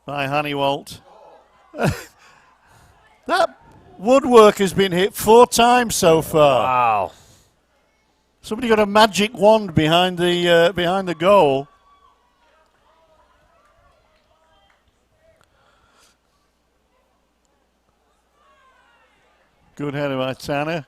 by Hannywalt. That woodwork has been hit 4 times so far.
Wow.
Somebody got a magic wand behind the goal. Good header by Tanner.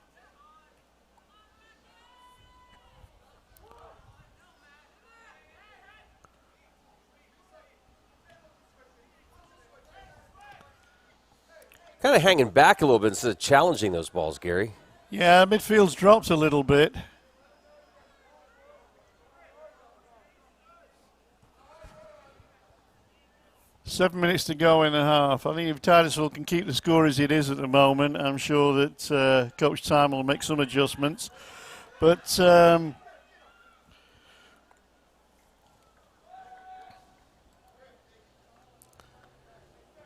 Kind of hanging back a little bit instead of challenging those balls, Gary.
Yeah, midfield's dropped a little bit. Seven minutes to go in the half. I think if Titusville can keep the score as it is at the moment, I'm sure that Coach Time will make some adjustments. But it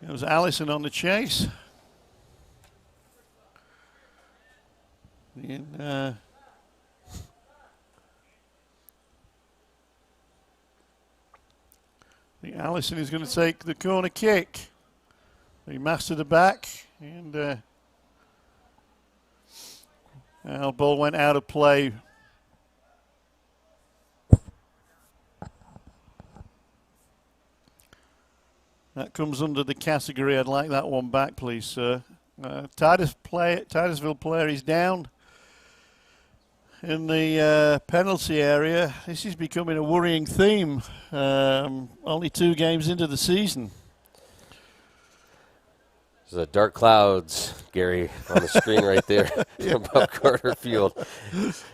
was Allison on the chase. And I think Allison is going to take the corner kick. He mastered the back, and the ball went out of play. That comes under the category. I'd like that one back, please, sir. Titusville player is down in the penalty area. This is becoming a worrying theme. Only 2 games into the season.
There's dark clouds, Gary, on the screen right there above Carter Field.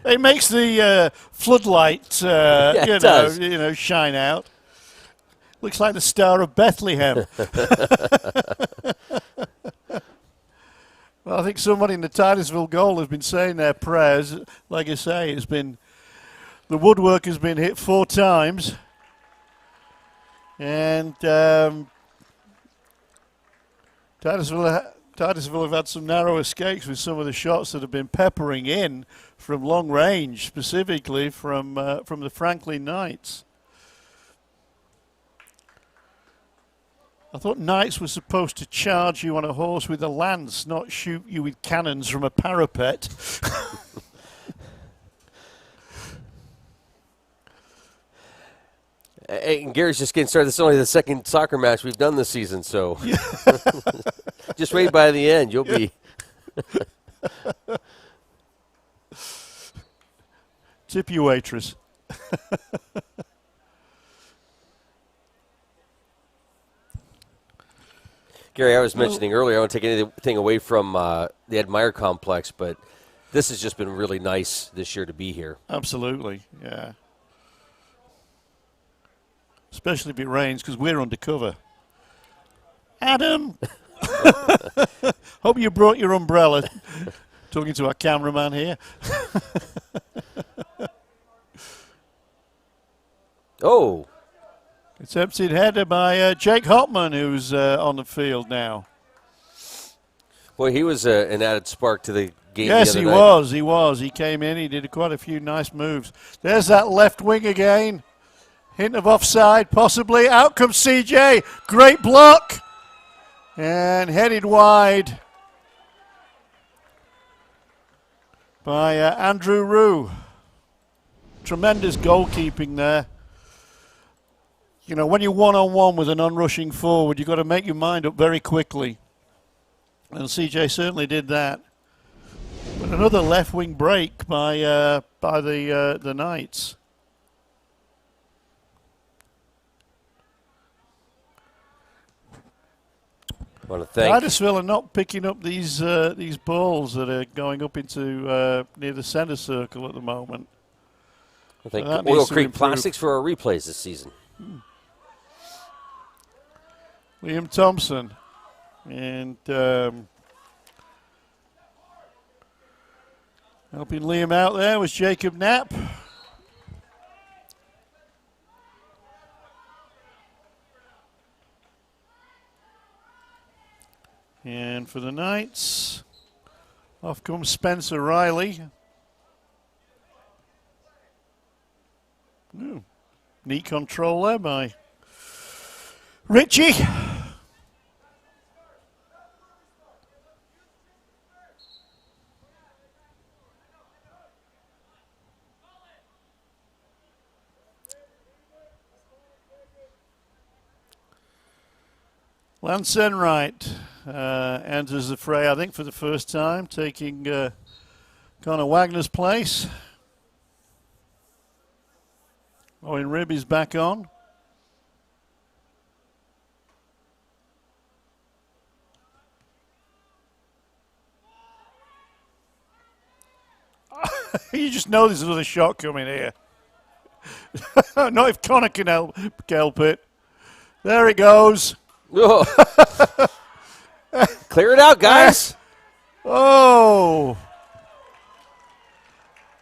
It makes the floodlight, shine out. Looks like the Star of Bethlehem. Well, I think somebody in the Titusville goal has been saying their prayers. Like I say, the woodwork has been hit 4 times. And Titusville have had some narrow escapes with some of the shots that have been peppering in from long range, specifically from the Franklin Knights. I thought Knights were supposed to charge you on a horse with a lance, not shoot you with cannons from a parapet.
And Gary's just getting started. This is only the second soccer match we've done this season, so just wait by the end. You'll be.
Tip you, waitress.
Gary, I was mentioning earlier, I don't take anything away from the Ed Meyer complex, but this has just been really nice this year to be here.
Absolutely, yeah. Especially if it rains, because we're undercover. Adam! Hope you brought your umbrella. Talking to our cameraman here.
Oh.
Attempted header by Jake Hopman, who's on the field now.
Boy, he was an added spark to the game.
Yes,
the
he
other night.
was. He was. He came in. He did quite a few nice moves. There's that left wing again. Hint of offside, possibly. Out comes CJ. Great block. And headed wide by Andrew Rue. Tremendous goalkeeping there. You know, when you're one-on-one with an unrushing forward, you've got to make your mind up very quickly. And CJ certainly did that. But another left wing break by the Knights.
I want to thank
Titusville are not picking up these balls that are going up into near the center circle at the moment.
I think
So
Oil Creek Plastics for our replays this season.
Liam Thompson and helping Liam out there was Jacob Knapp. And for the Knights, off comes Spencer Riley. Ooh, neat control there by Richie. Lance Enright enters the fray, I think, for the first time, taking Connor Wagner's place. Owen Ribb is back on. You just know there's another shot coming here. Not if Connor can help it. There it goes.
Clear it out, guys.
Oh.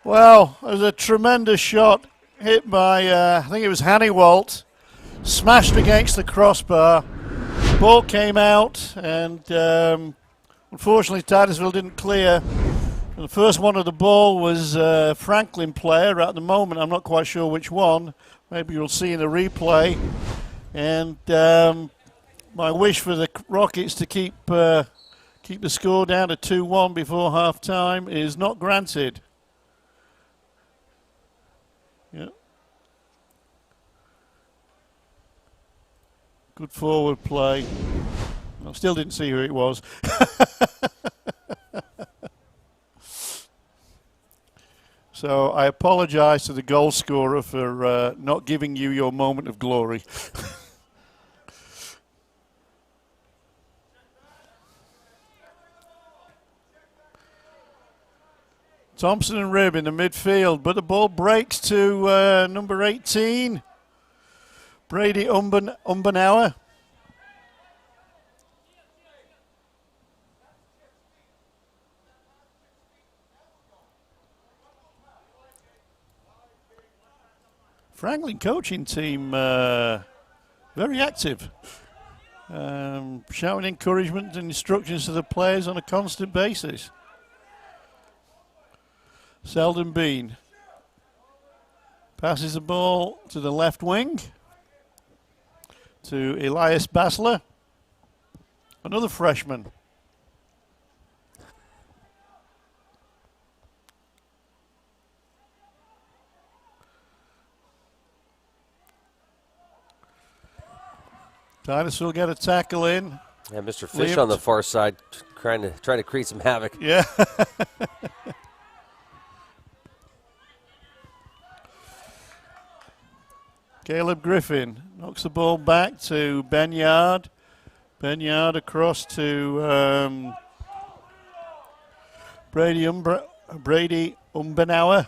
Well, it was a tremendous shot hit by, I think it was Hannywalt. Smashed against the crossbar. Ball came out, and unfortunately Titusville didn't clear. And the first one of the ball was a Franklin player. At the moment, I'm not quite sure which one. Maybe you'll see in the replay. And my wish for the Rockets to keep the score down to 2-1 before half-time is not granted. Yeah. Good forward play. I still didn't see who it was. So I apologize to the goal scorer for not giving you your moment of glory. Thompson and Ribb in the midfield, but the ball breaks to number 18, Brady Umbenauer. Franklin coaching team very active, shouting encouragement and instructions to the players on a constant basis. Selden Bean passes the ball to the left wing to Elias Basler, another freshman. Titusville get a tackle in.
Yeah, Mr. Fish on the far side trying to create some havoc.
Yeah. Caleb Griffin knocks the ball back to Ben Yard. Ben Yard across to Brady Umbenauer.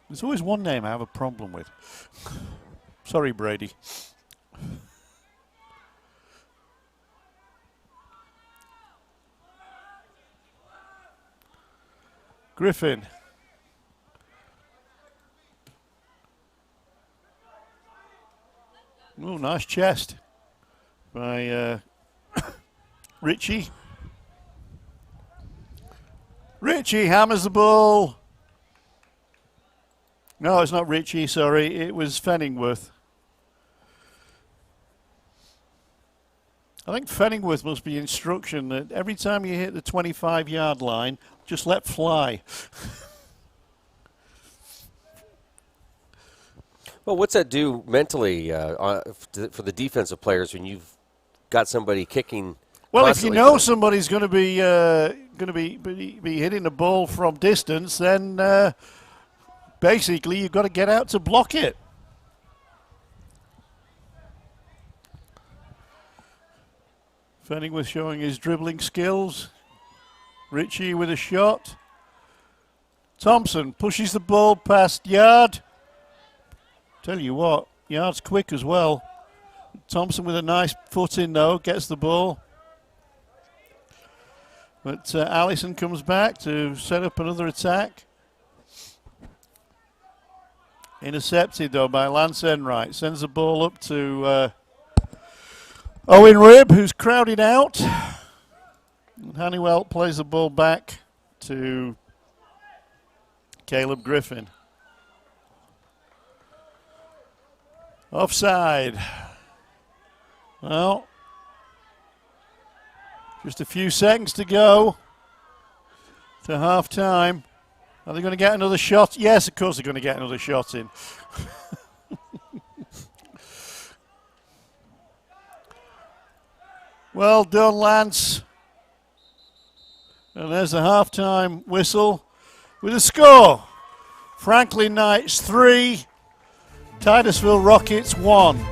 There's always one name I have a problem with. Sorry, Brady. Griffin. nice chest by Richie. Richie hammers the ball. No, it's not Richie, sorry. It was Fenningworth. I think Fenningworth must be instruction that every time you hit the 25-yard line, just let fly.
Well, what's that do mentally for the defensive players when you've got somebody kicking?
Well, if you know somebody's going to be hitting the ball from distance, then basically you've got to get out to block it. Fenningworth showing his dribbling skills. Richie with a shot. Thompson pushes the ball past Yard. Tell you what, Yard's quick as well. Thompson with a nice foot in though, gets the ball. But Allison comes back to set up another attack. Intercepted though by Lance Enright. Sends the ball up to Owen Ribb, who's crowded out. And Honeywell plays the ball back to Caleb Griffin. Offside. Well, just a few seconds to go to half time. Are they going to get another shot? Yes, of course they're going to get another shot in. Well done, Lance. And there's the halftime whistle with a score. Franklin Knights 3, Titusville Rockets 1.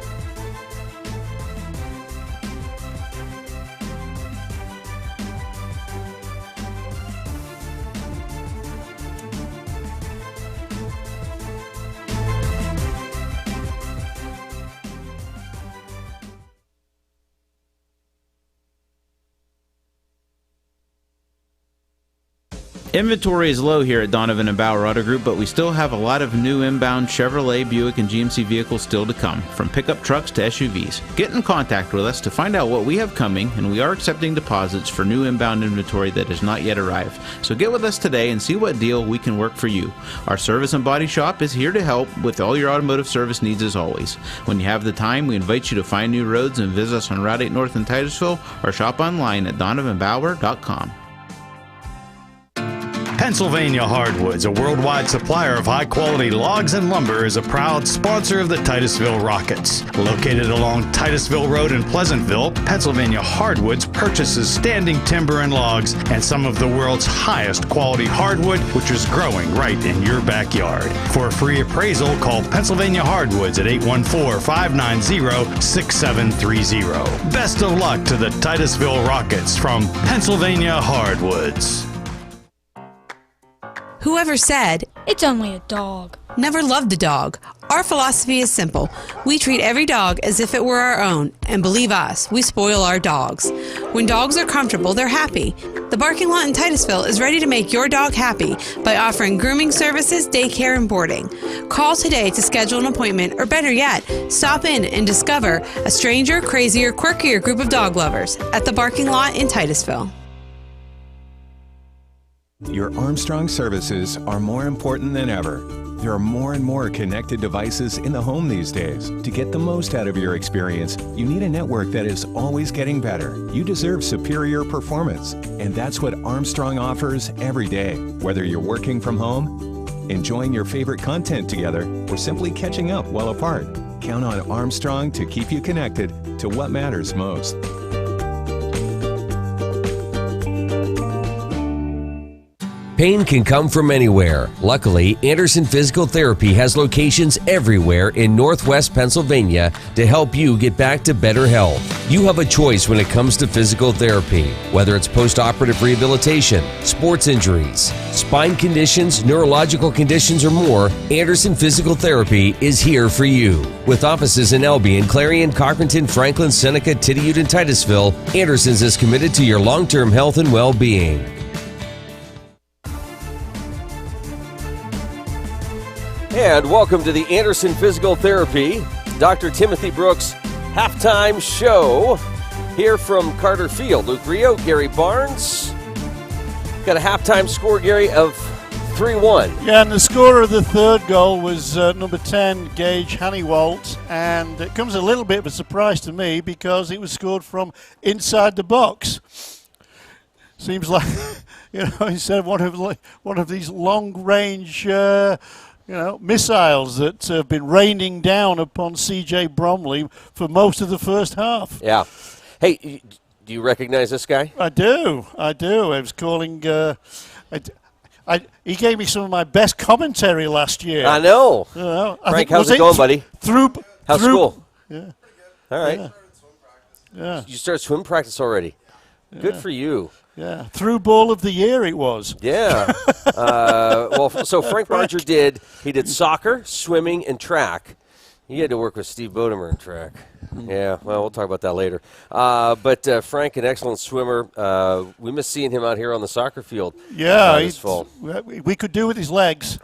Inventory is low here at Donovan and Bauer Auto Group, but we still have a lot of new inbound Chevrolet, Buick, and GMC vehicles still to come, from pickup trucks to SUVs. Get in contact with us to find out what we have coming, and we are accepting deposits for new inbound inventory that has not yet arrived. So get with us today and see what deal we can work for you. Our service and body shop is here to help with all your automotive service needs as always. When you have the time, we invite you to find new roads and visit us on Route 8 North in Titusville or shop online at donovanbauer.com.
Pennsylvania Hardwoods, a worldwide supplier of high-quality logs and lumber, is a proud sponsor of the Titusville Rockets. Located along Titusville Road in Pleasantville, Pennsylvania Hardwoods purchases standing timber and logs and some of the world's highest quality hardwood, which is growing right in your backyard. For a free appraisal, call Pennsylvania Hardwoods at 814-590-6730. Best of luck to the Titusville Rockets from Pennsylvania Hardwoods.
Whoever said,
"It's only a dog,"
never loved a dog. Our philosophy is simple. We treat every dog as if it were our own, and believe us, we spoil our dogs. When dogs are comfortable, they're happy. The Barking Lot in Titusville is ready to make your dog happy by offering grooming services, daycare, and boarding. Call today to schedule an appointment, or better yet, stop in and discover a stranger, crazier, quirkier group of dog lovers at the Barking Lot in Titusville.
Your Armstrong services are more important than ever. There are more and more connected devices in the home these days. To get the most out of your experience, you need a network that is always getting better. You deserve superior performance, and that's what Armstrong offers every day. Whether you're working from home, enjoying your favorite content together, or simply catching up while apart, count on Armstrong to keep you connected to what matters most.
Pain can come from anywhere. Luckily, Anderson Physical Therapy has locations everywhere in Northwest Pennsylvania to help you get back to better health. You have a choice when it comes to physical therapy, whether it's post-operative rehabilitation, sports injuries, spine conditions, neurological conditions, or more. Anderson Physical Therapy is here for you. With offices in Albion, Clarion, Carpenton, Franklin, Seneca, Tityute, and Titusville, Anderson's is committed to your long-term health and well-being.
And welcome to the Anderson Physical Therapy. Dr. Timothy Brooks halftime show here from Carter Field. Luke Rio, Gary Barnes. Got a halftime score, Gary, of 3-1.
Yeah, and the scorer of the third goal was number 10, Gage Hannywalt, and it comes a little bit of a surprise to me because it was scored from inside the box. Seems like, instead of one of these long-range, missiles that have been raining down upon C.J. Bromley for most of the first half.
Yeah. Hey, do you recognize this guy?
I do. I was calling. He gave me some of my best commentary last year.
I know. Frank, how's it going, buddy? How's school?
Yeah.
All right.
Yeah.
You start swim practice already.
Yeah.
Good for you.
Yeah. Through ball of the year it was.
Yeah. So Frank Barger did soccer, swimming, and track. He had to work with Steve Bodemer in track. Yeah, well, we'll talk about that later. But Frank, an excellent swimmer. We miss seeing him out here on the soccer field.
Yeah,
this fall.
We could do with his legs.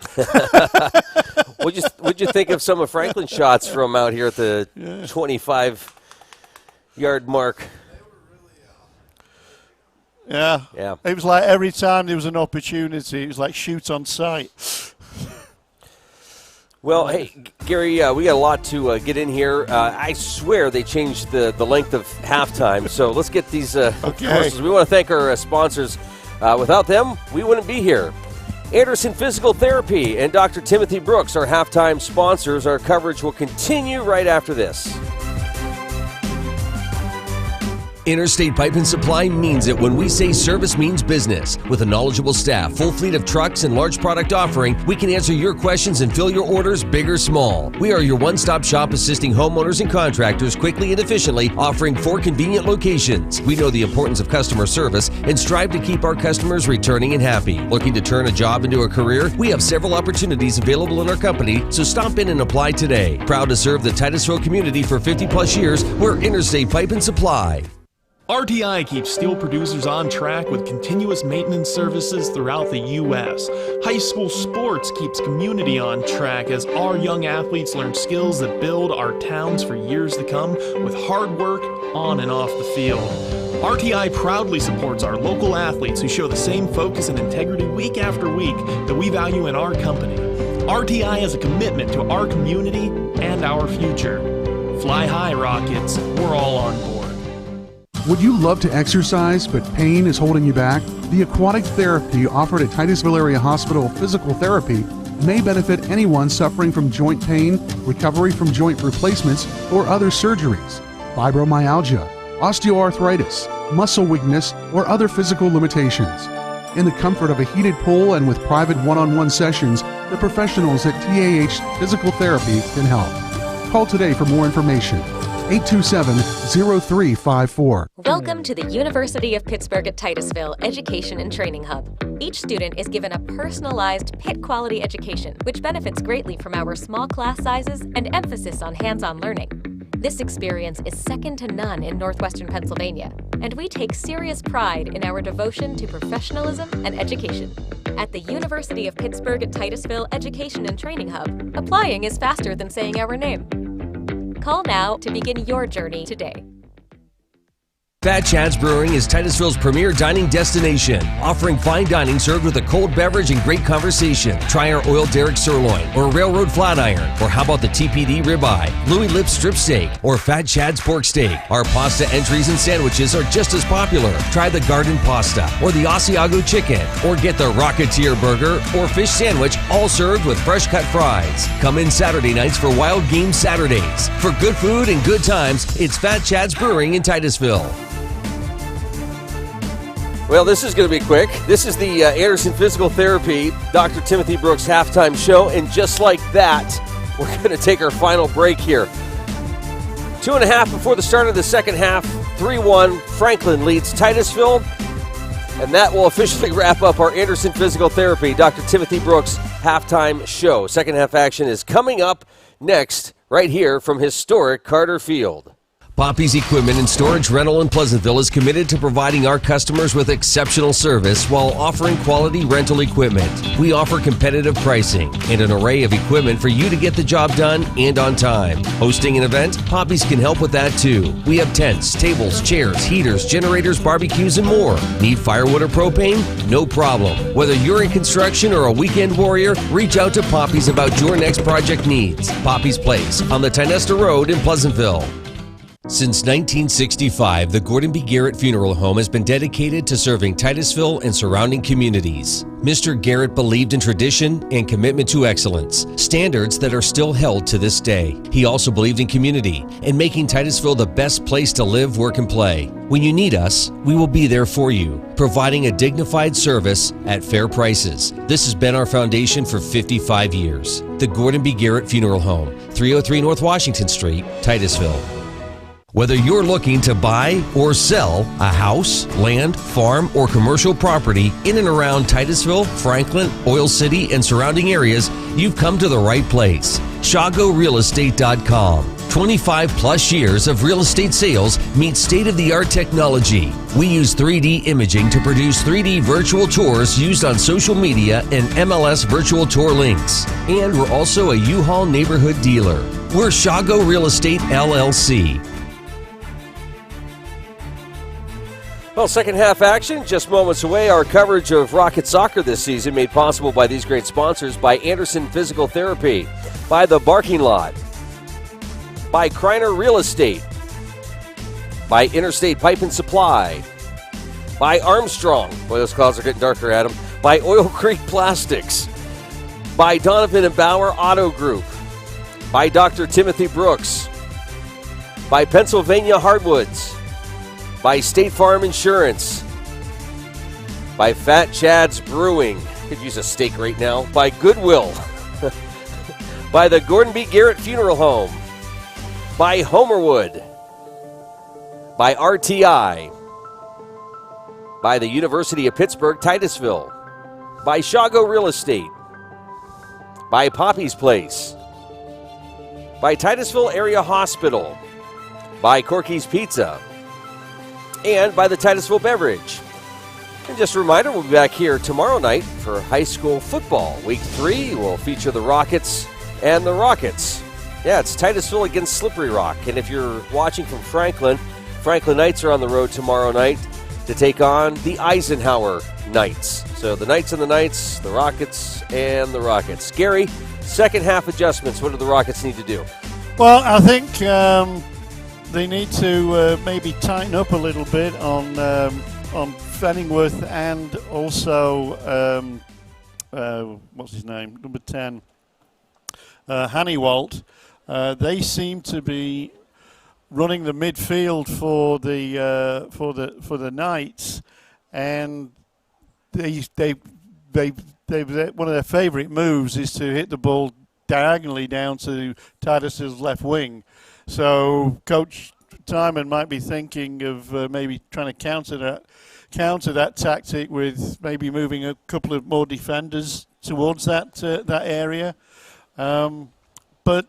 What'd you think of some of Franklin's shots from out here at the 25-yard mark?
Yeah. It was like every time there was an opportunity, it was like shoot on sight.
Well, hey, Gary, we got a lot to get in here. I swear they changed the length of halftime, so let's get these courses. We want to thank our sponsors. Without them, we wouldn't be here. Anderson Physical Therapy and Dr. Timothy Brooks are halftime sponsors. Our coverage will continue right after this.
Interstate Pipe and Supply means it when we say service means business. With a knowledgeable staff, full fleet of trucks, and large product offering, we can answer your questions and fill your orders big or small. We are your one-stop shop assisting homeowners and contractors quickly and efficiently, offering 4 convenient locations. We know the importance of customer service and strive to keep our customers returning and happy. Looking to turn a job into a career? We have several opportunities available in our company, so stop in and apply today. Proud to serve the Titusville community for 50-plus years, we're Interstate Pipe and Supply.
RTI keeps steel producers on track with continuous maintenance services throughout the U.S. High school sports keeps community on track as our young athletes learn skills that build our towns for years to come with hard work on and off the field. RTI proudly supports our local athletes who show the same focus and integrity week after week that we value in our company. RTI has a commitment to our community and our future. Fly high, Rockets. We're all on board.
Would you love to exercise, but pain is holding you back? The aquatic therapy offered at Titusville Area Hospital Physical Therapy may benefit anyone suffering from joint pain, recovery from joint replacements, or other surgeries, fibromyalgia, osteoarthritis, muscle weakness, or other physical limitations. In the comfort of a heated pool and with private one-on-one sessions, the professionals at TAH Physical Therapy can help. Call today for more information. 827-0354.
Welcome to the University of Pittsburgh at Titusville Education and Training Hub. Each student is given a personalized PIT quality education, which benefits greatly from our small class sizes and emphasis on hands-on learning. This experience is second to none in Northwestern Pennsylvania, and we take serious pride in our devotion to professionalism and education. At the University of Pittsburgh at Titusville Education and Training Hub, applying is faster than saying our name. Call now to begin your journey today.
Fat Chad's Brewing is Titusville's premier dining destination, offering fine dining served with a cold beverage and great conversation. Try our oiled derrick sirloin or railroad flat iron, or how about the TPD ribeye, Louis Lip strip steak, or Fat Chad's pork steak. Our pasta entries and sandwiches are just as popular. Try the garden pasta or the Asiago chicken, or get the Rocketeer burger or fish sandwich, all served with fresh cut fries. Come in Saturday nights for Wild Game Saturdays. For good food and good times, it's Fat Chad's Brewing in Titusville.
Well, this is going to be quick. This is the Anderson Physical Therapy Dr. Timothy Brooks halftime show, and just like that, we're going to take our final break here. 2.5 before the start of the second half, 3-1. Franklin leads Titusville, and that will officially wrap up our Anderson Physical Therapy Dr. Timothy Brooks halftime show. Second half action is coming up next, right here from historic Carter Field.
Poppy's Equipment and Storage Rental in Pleasantville is committed to providing our customers with exceptional service while offering quality rental equipment. We offer competitive pricing and an array of equipment for you to get the job done and on time. Hosting an event? Poppy's can help with that too. We have tents, tables, chairs, heaters, generators, barbecues, and more. Need firewood or propane? No problem. Whether you're in construction or a weekend warrior, reach out to Poppy's about your next project needs. Poppy's Place on the Tynesta Road in Pleasantville. Since 1965, the Gordon B. Garrett Funeral Home has been dedicated to serving Titusville and surrounding communities. Mr. Garrett believed in tradition and commitment to excellence, standards that are still held to this day. He also believed in community and making Titusville the best place to live, work, and play. When you need us, we will be there for you, providing a dignified service at fair prices. This has been our foundation for 55 years. The Gordon B. Garrett Funeral Home, 303 North Washington Street, Titusville. Whether you're looking to buy or sell a house, land, farm, or commercial property in and around Titusville, Franklin, Oil City, and surrounding areas, you've come to the right place. ShagoRealEstate.com. 25 plus years of real estate sales meets state-of-the-art technology. We use 3D imaging to produce 3D virtual tours used on social media and MLS virtual tour links. And we're also a U-Haul neighborhood dealer. We're Shago Real Estate LLC.
Well, second half action just moments away. Our coverage of Rocket Soccer this season made possible by these great sponsors: by Anderson Physical Therapy, by The Barking Lot, by Kreiner Real Estate, by Interstate Pipe and Supply, by Armstrong. Boy, those clouds are getting darker, Adam. By Oil Creek Plastics, by Donovan and Bauer Auto Group, by Dr. Timothy Brooks, by Pennsylvania Hardwoods, by State Farm Insurance, by Fat Chad's Brewing. Could use a steak right now. By Goodwill, by the Gordon B. Garrett Funeral Home, by Homerwood, by RTI, by the University of Pittsburgh, Titusville, by Shago Real Estate, by Poppy's Place, by Titusville Area Hospital, by Corky's Pizza, and by the Titusville Beverage. And just a reminder, we'll be back here tomorrow night for high school football. Week 3 will feature the Rockets and the Rockets. Yeah, it's Titusville against Slippery Rock. And if you're watching from Franklin, Franklin Knights are on the road tomorrow night to take on the Eisenhower Knights. So the Knights and the Knights, the Rockets and the Rockets. Gary, second half adjustments, what do the Rockets need to do?
Well, I think they need to maybe tighten up a little bit on Fenningworth and also what's his name, number 10, Hannywalt. They seem to be running the midfield for the Knights, and they one of their favourite moves is to hit the ball diagonally down to Titus's left wing. So Coach Timon might be thinking of maybe trying to counter that tactic with maybe moving a couple of more defenders towards that area. But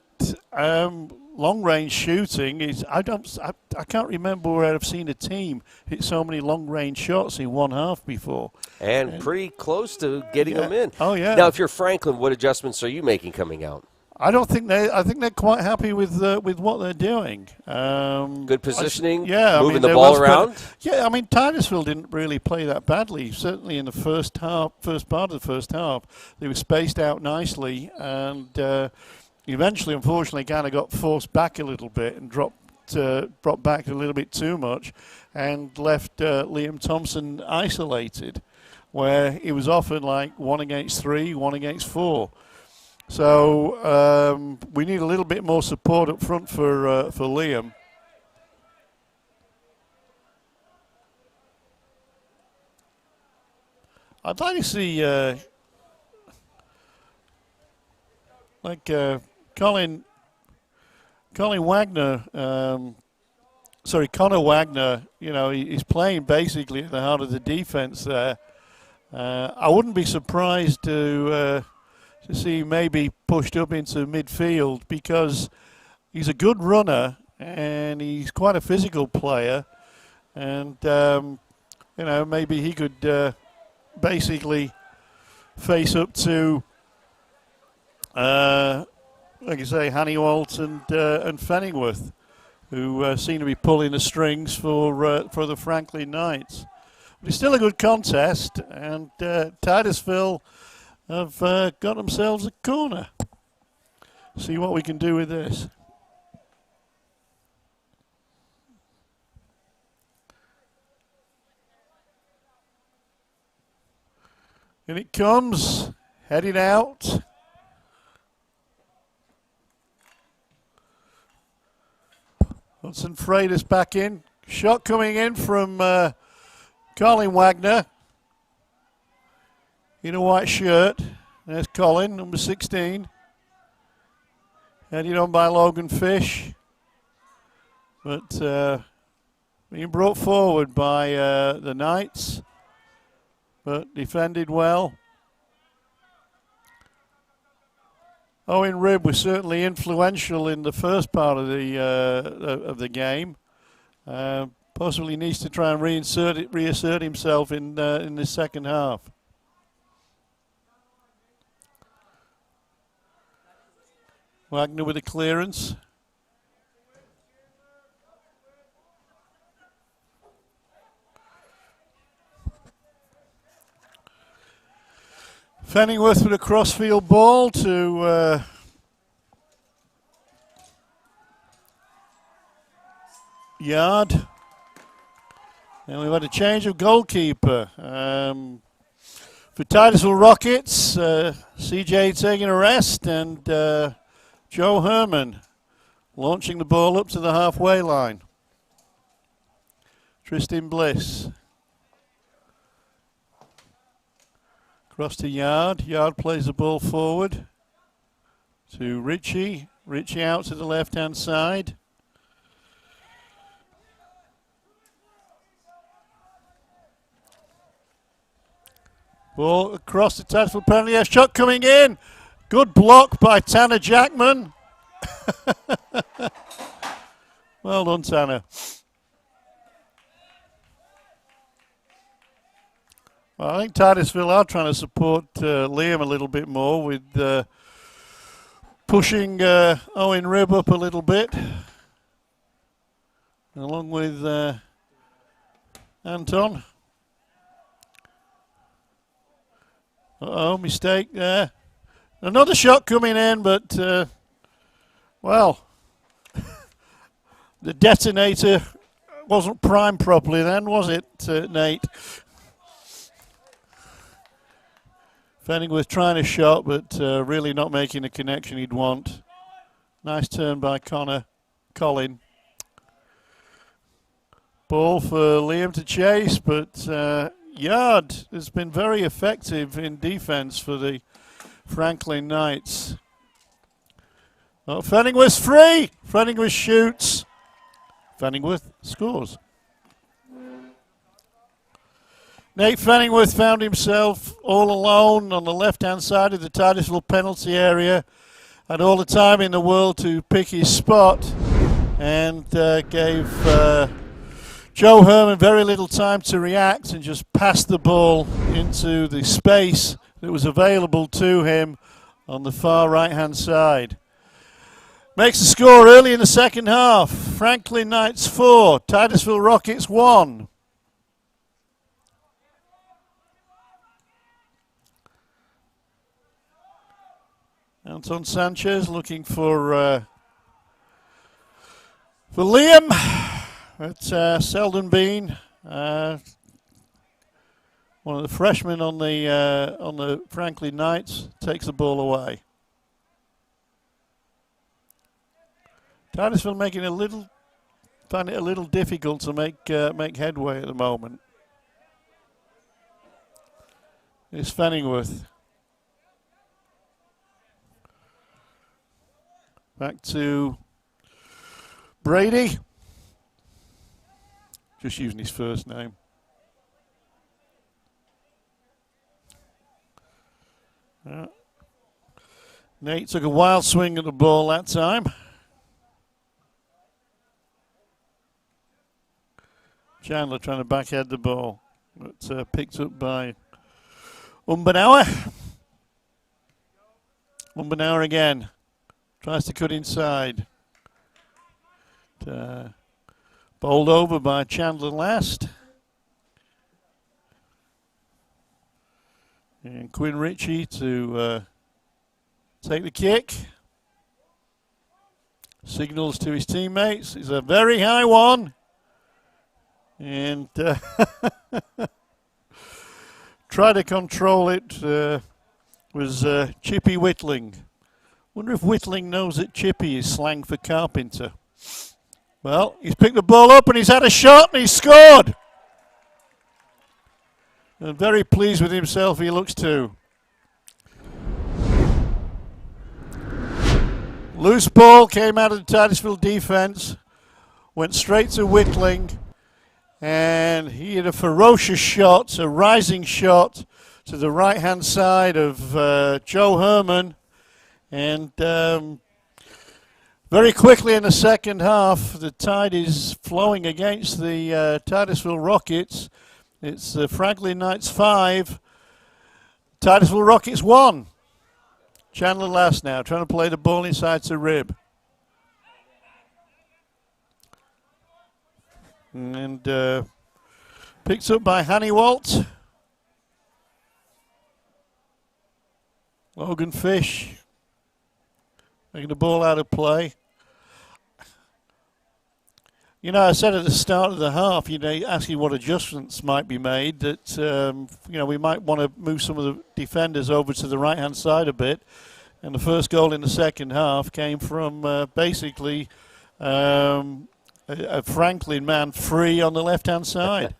long range shooting is I can't remember where I've seen a team hit so many long range shots in one half before.
And pretty close to getting them in.
Oh yeah.
Now, if you're Franklin, what adjustments are you making coming out?
I think they're quite happy with what they're doing.
Good positioning,
moving
the ball around.
I mean, Titusville didn't really play that badly. Certainly in the first part of the first half, they were spaced out nicely, and eventually, unfortunately, kind of got forced back a little bit and dropped back a little bit too much, and left Liam Thompson isolated, where he was often like 1 against 3, 1 against 4. So we need a little bit more support up front for Liam. I'd like to see Connor Wagner. Connor Wagner. You know, he's playing basically at the heart of the defense there. I wouldn't be surprised to see maybe pushed up into midfield, because he's a good runner and he's quite a physical player. And, you know, maybe he could basically face up to, like I say, Honeywalt and Fenningworth, who seem to be pulling the strings for the Franklin Knights. But it's still a good contest, and Titusville have got themselves a corner. See what we can do with this. And it comes, heading out. Hudson Freitas back in. Shot coming in from Colin Wagner in a white shirt. There's Colin, number 16. Headed on by Logan Fish. But being brought forward by the Knights. But defended well. Owen Ribb was certainly influential in the first part of the game. Possibly needs to try and reassert himself in the second half. Wagner with a clearance. Fenningworth with a crossfield ball to Yard. And we've had a change of goalkeeper. For Titusville Rockets, CJ taking a rest, and Joe Herman launching the ball up to the halfway line. Tristan Bliss. Cross to Yard. Yard plays the ball forward to Ritchie. Ritchie out to the left-hand side. Ball across the Titusville penalty area. Shot coming in. Good block by Tanner Jackman. Well done, Tanner. Well, I think Titusville are trying to support Liam a little bit more with pushing Owen Ribb up a little bit, along with Anton. Uh-oh, mistake there. Another shot coming in, but, well, the detonator wasn't primed properly then, was it, Nate? Fenningworth trying a shot, but really not making the connection he'd want. Nice turn by Colin. Ball for Liam to chase, but Yard has been very effective in defense for the Franklin Knights. Oh, Fenningworth's free. Fenningworth shoots. Fenningworth scores. Nate Fenningworth found himself all alone on the left-hand side of the Titusville penalty area. Had all the time in the world to pick his spot, and gave Joe Herman very little time to react and just passed the ball into the space that was available to him on the far right-hand side. Makes the score early in the second half. Franklin Knights 4, Titusville Rockets 1. Anton Sanchez looking for Liam. But Selden Bean, one of the freshmen on the Franklin Knights, takes the ball away. Titusville making find it a little difficult to make headway at the moment. It's Fenningworth. Back to Brady. Just using his first name. Nate took a wild swing at the ball that time. Chandler trying to backhead the ball. It's picked up by Umbenauer. Umbenauer again. Tries to cut inside. Bowled over by Chandler last. And Quinn Ritchie to take the kick. Signals to his teammates. It's a very high one. And try to control it was Chippy Whitling. Wonder if Whitling knows that Chippy is slang for carpenter. Well, he's picked the ball up and he's had a shot and he's scored. And very pleased with himself he looks too. Loose ball came out of the Titusville defense, went straight to Whitling, and he had a ferocious shot, a rising shot to the right-hand side of Joe Herman. And very quickly in the second half, the tide is flowing against the Titusville Rockets. It's the Franklin Knights 5, Titusville Rockets 1. Chandler last now, trying to play the ball inside to Rib. And picked up by Hannywalt. Logan Fish making the ball out of play. You know, I said at the start of the half, you know, asking what adjustments might be made, that, you know, we might want to move some of the defenders over to the right-hand side a bit. And the first goal in the second half came from basically a Franklin man free on the left-hand side.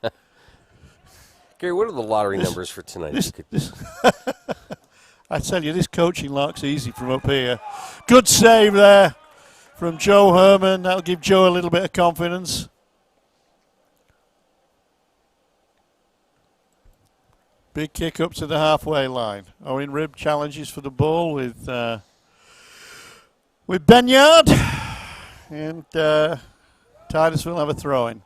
Gary, what are the lottery numbers for tonight?
I tell you, this coaching lark's easy from up here. Good save there from Joe Herman. That'll give Joe a little bit of confidence. Big kick up to the halfway line. Owen Ribb challenges for the ball with Benyard. And Titusville have a throw-in.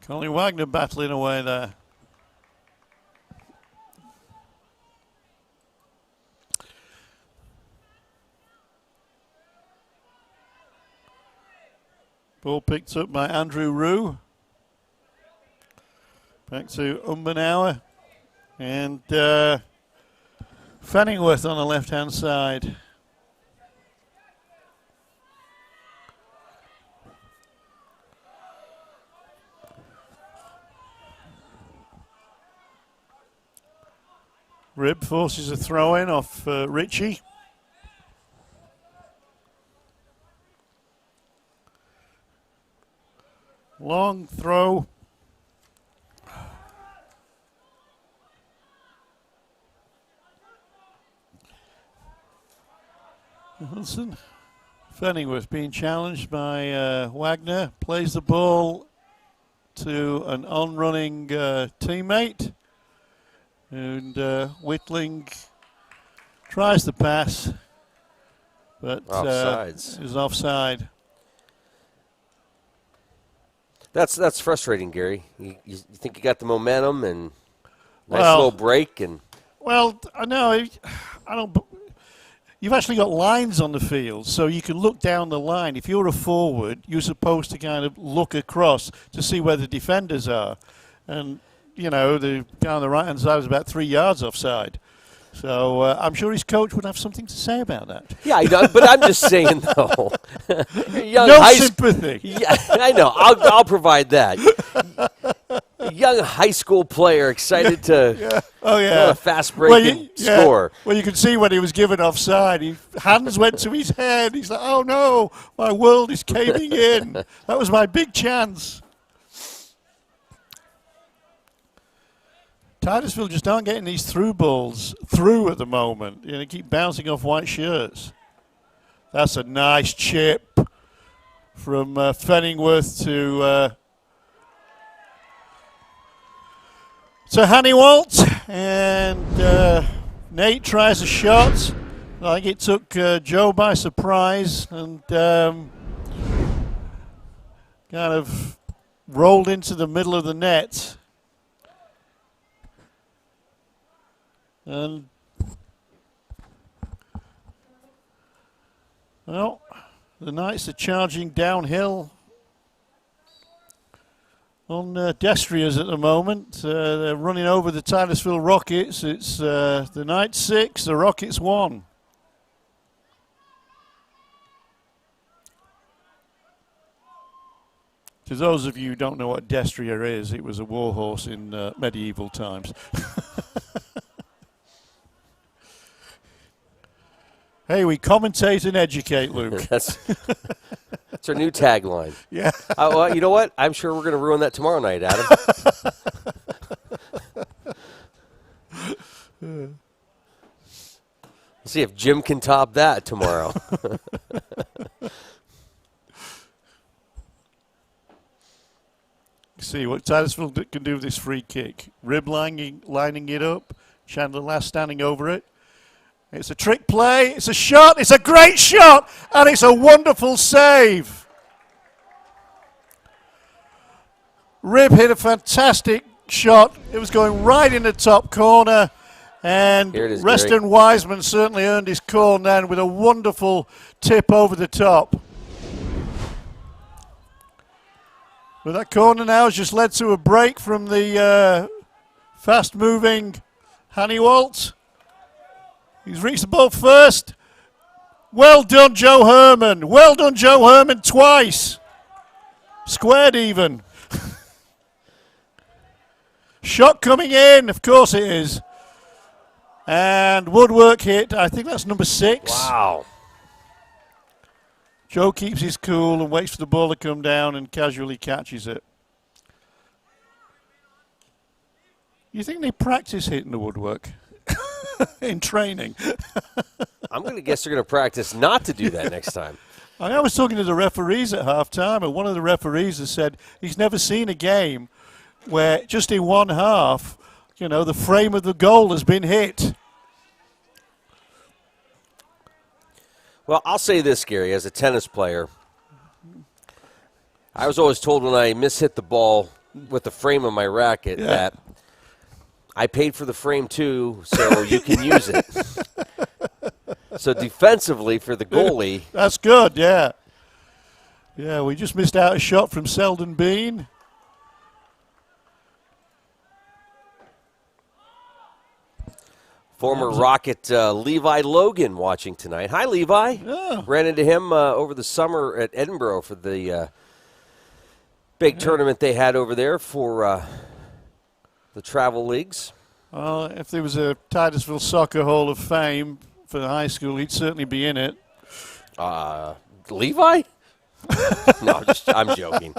Colin Wagner battling away there. Ball picked up by Andrew Rue. Back to Umbenauer. And Fenningworth on the left-hand side. Rib forces a throw-in off Ritchie. Long throw. Johnson. Fenningworth being challenged by Wagner. Plays the ball to an on-running teammate. And Whitling tries the pass, but is offside.
That's frustrating, Gary. You think you got the momentum and nice little break and.
Well, I don't. You've actually got lines on the field, so you can look down the line. If you're a forward, you're supposed to kind of look across to see where the defenders are, and. You know, the guy on the right-hand side was about 3 yards offside. So I'm sure his coach would have something to say about that.
Yeah, I know, but I'm just saying, though.
No sympathy.
Yeah, I know. I'll provide that. Young high school player excited to a fast-breaking score.
Well, you can see when he was given offside, hands went to his head. He's like, oh, no, my world is caving in. That was my big chance. Titusville just aren't getting these through balls through at the moment. You know, they keep bouncing off white shirts. That's a nice chip from Fenningworth to to Honeywalt, and Nate tries a shot. I think it took Joe by surprise, and kind of rolled into the middle of the net. And well, the Knights are charging downhill on Destriers at the moment. They're running over the Titusville Rockets. It's the Knights 6, the Rockets 1. To those of you who don't know what Destrier is, it was a warhorse in medieval times. Hey, we commentate and educate, Luke.
That's our new tagline.
Yeah.
Well, you know what? I'm sure we're going to ruin that tomorrow night, Adam. See if Jim can top that tomorrow.
See what Titusville can do with this free kick. Rib lining it up. Chandler Last standing over it. It's a trick play. It's a shot. It's a great shot. And it's a wonderful save. Rib hit a fantastic shot. It was going right in the top corner. And Reston Wiseman certainly earned his call then with a wonderful tip over the top. But that corner now has just led to a break from the fast-moving Honeywalt. He's reached the ball first. Well done, Joe Herman. Well done, Joe Herman, twice. Squared even. Shot coming in. Of course it is. And woodwork hit. I think that's number 6.
Wow.
Joe keeps his cool and waits for the ball to come down and casually catches it. You think they practice hitting the woodwork in training?
I'm going to guess they're going to practice not to do that next time.
I was talking to the referees at halftime, and one of the referees has said he's never seen a game where just in one half, you know, the frame of the goal has been hit.
Well, I'll say this, Gary, as a tennis player, I was always told when I mishit the ball with the frame of my racket that I paid for the frame too, so you can use it. So defensively for the goalie.
That's good, yeah. Yeah, we just missed out a shot from Selden Bean.
Former Rocket Levi Logan watching tonight. Hi, Levi.
Yeah.
Ran into him over the summer at Edinburgh for the big tournament they had over there for the travel leagues.
Well, if there was a Titusville Soccer Hall of Fame for the high school, he'd certainly be in it.
Levi? No, I'm joking.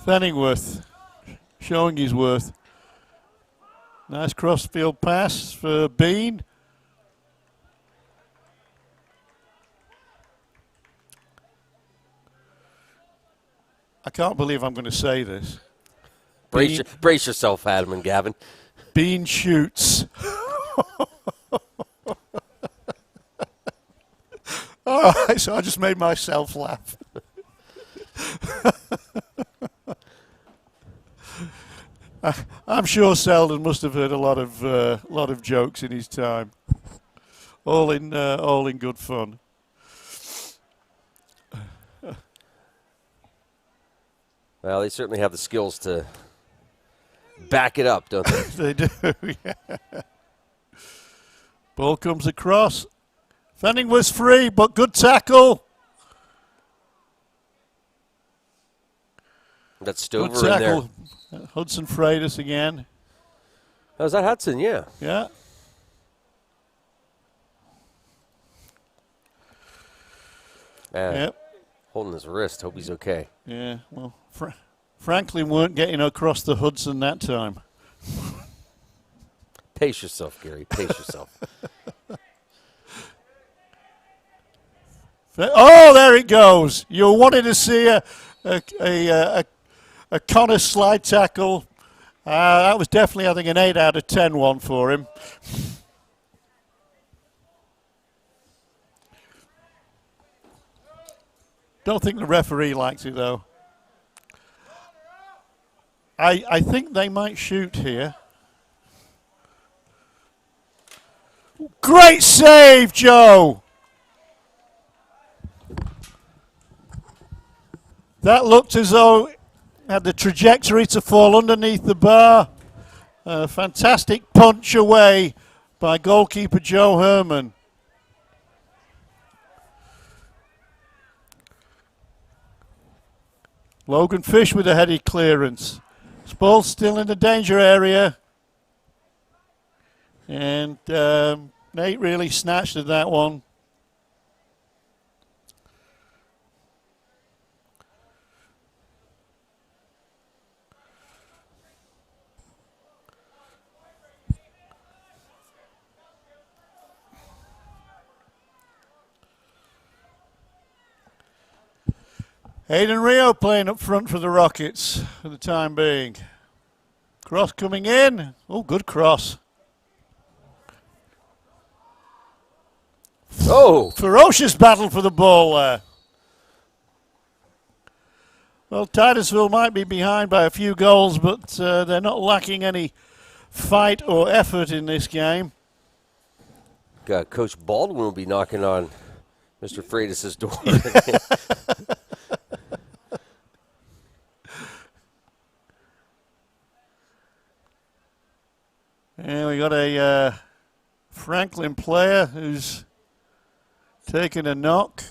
Fenningworth showing his worth. Nice cross-field pass for Bean. I can't believe I'm going to say this.
Brace yourself, Adam and Gavin.
Bean shoots. All right, so I just made myself laugh. I'm sure Selden must have heard a lot of jokes in his time, all in good fun.
Well, they certainly have the skills to back it up, don't they?
They do. Yeah. Ball comes across. Fanning was free, but good tackle.
That's Stover
good tackle.
in there.
Hudson Freitas again.
Oh, is that Hudson? Yeah.
Yeah.
Yep. Holding his wrist. Hope he's okay.
Yeah, well, Franklin weren't getting across the Hudson that time.
Pace yourself, Gary. Pace yourself.
Oh, there it goes. You wanted to see a Connor slide tackle. That was definitely, I think, an 8 out of 10 one for him. Don't think the referee likes it, though. I think they might shoot here. Great save, Joe! That looked as though it had the trajectory to fall underneath the bar. A fantastic punch away by goalkeeper Joe Herman. Logan Fish with a heady clearance. This ball's still in the danger area. And Nate really snatched at that one. Aiden Rio playing up front for the Rockets for the time being. Cross coming in. Oh, good cross.
Oh!
Ferocious battle for the ball there. Well, Titusville might be behind by a few goals, but they're not lacking any fight or effort in this game.
Coach Baldwin will be knocking on Mr. Freitas' door.
And we got a Franklin player who's taking a knock.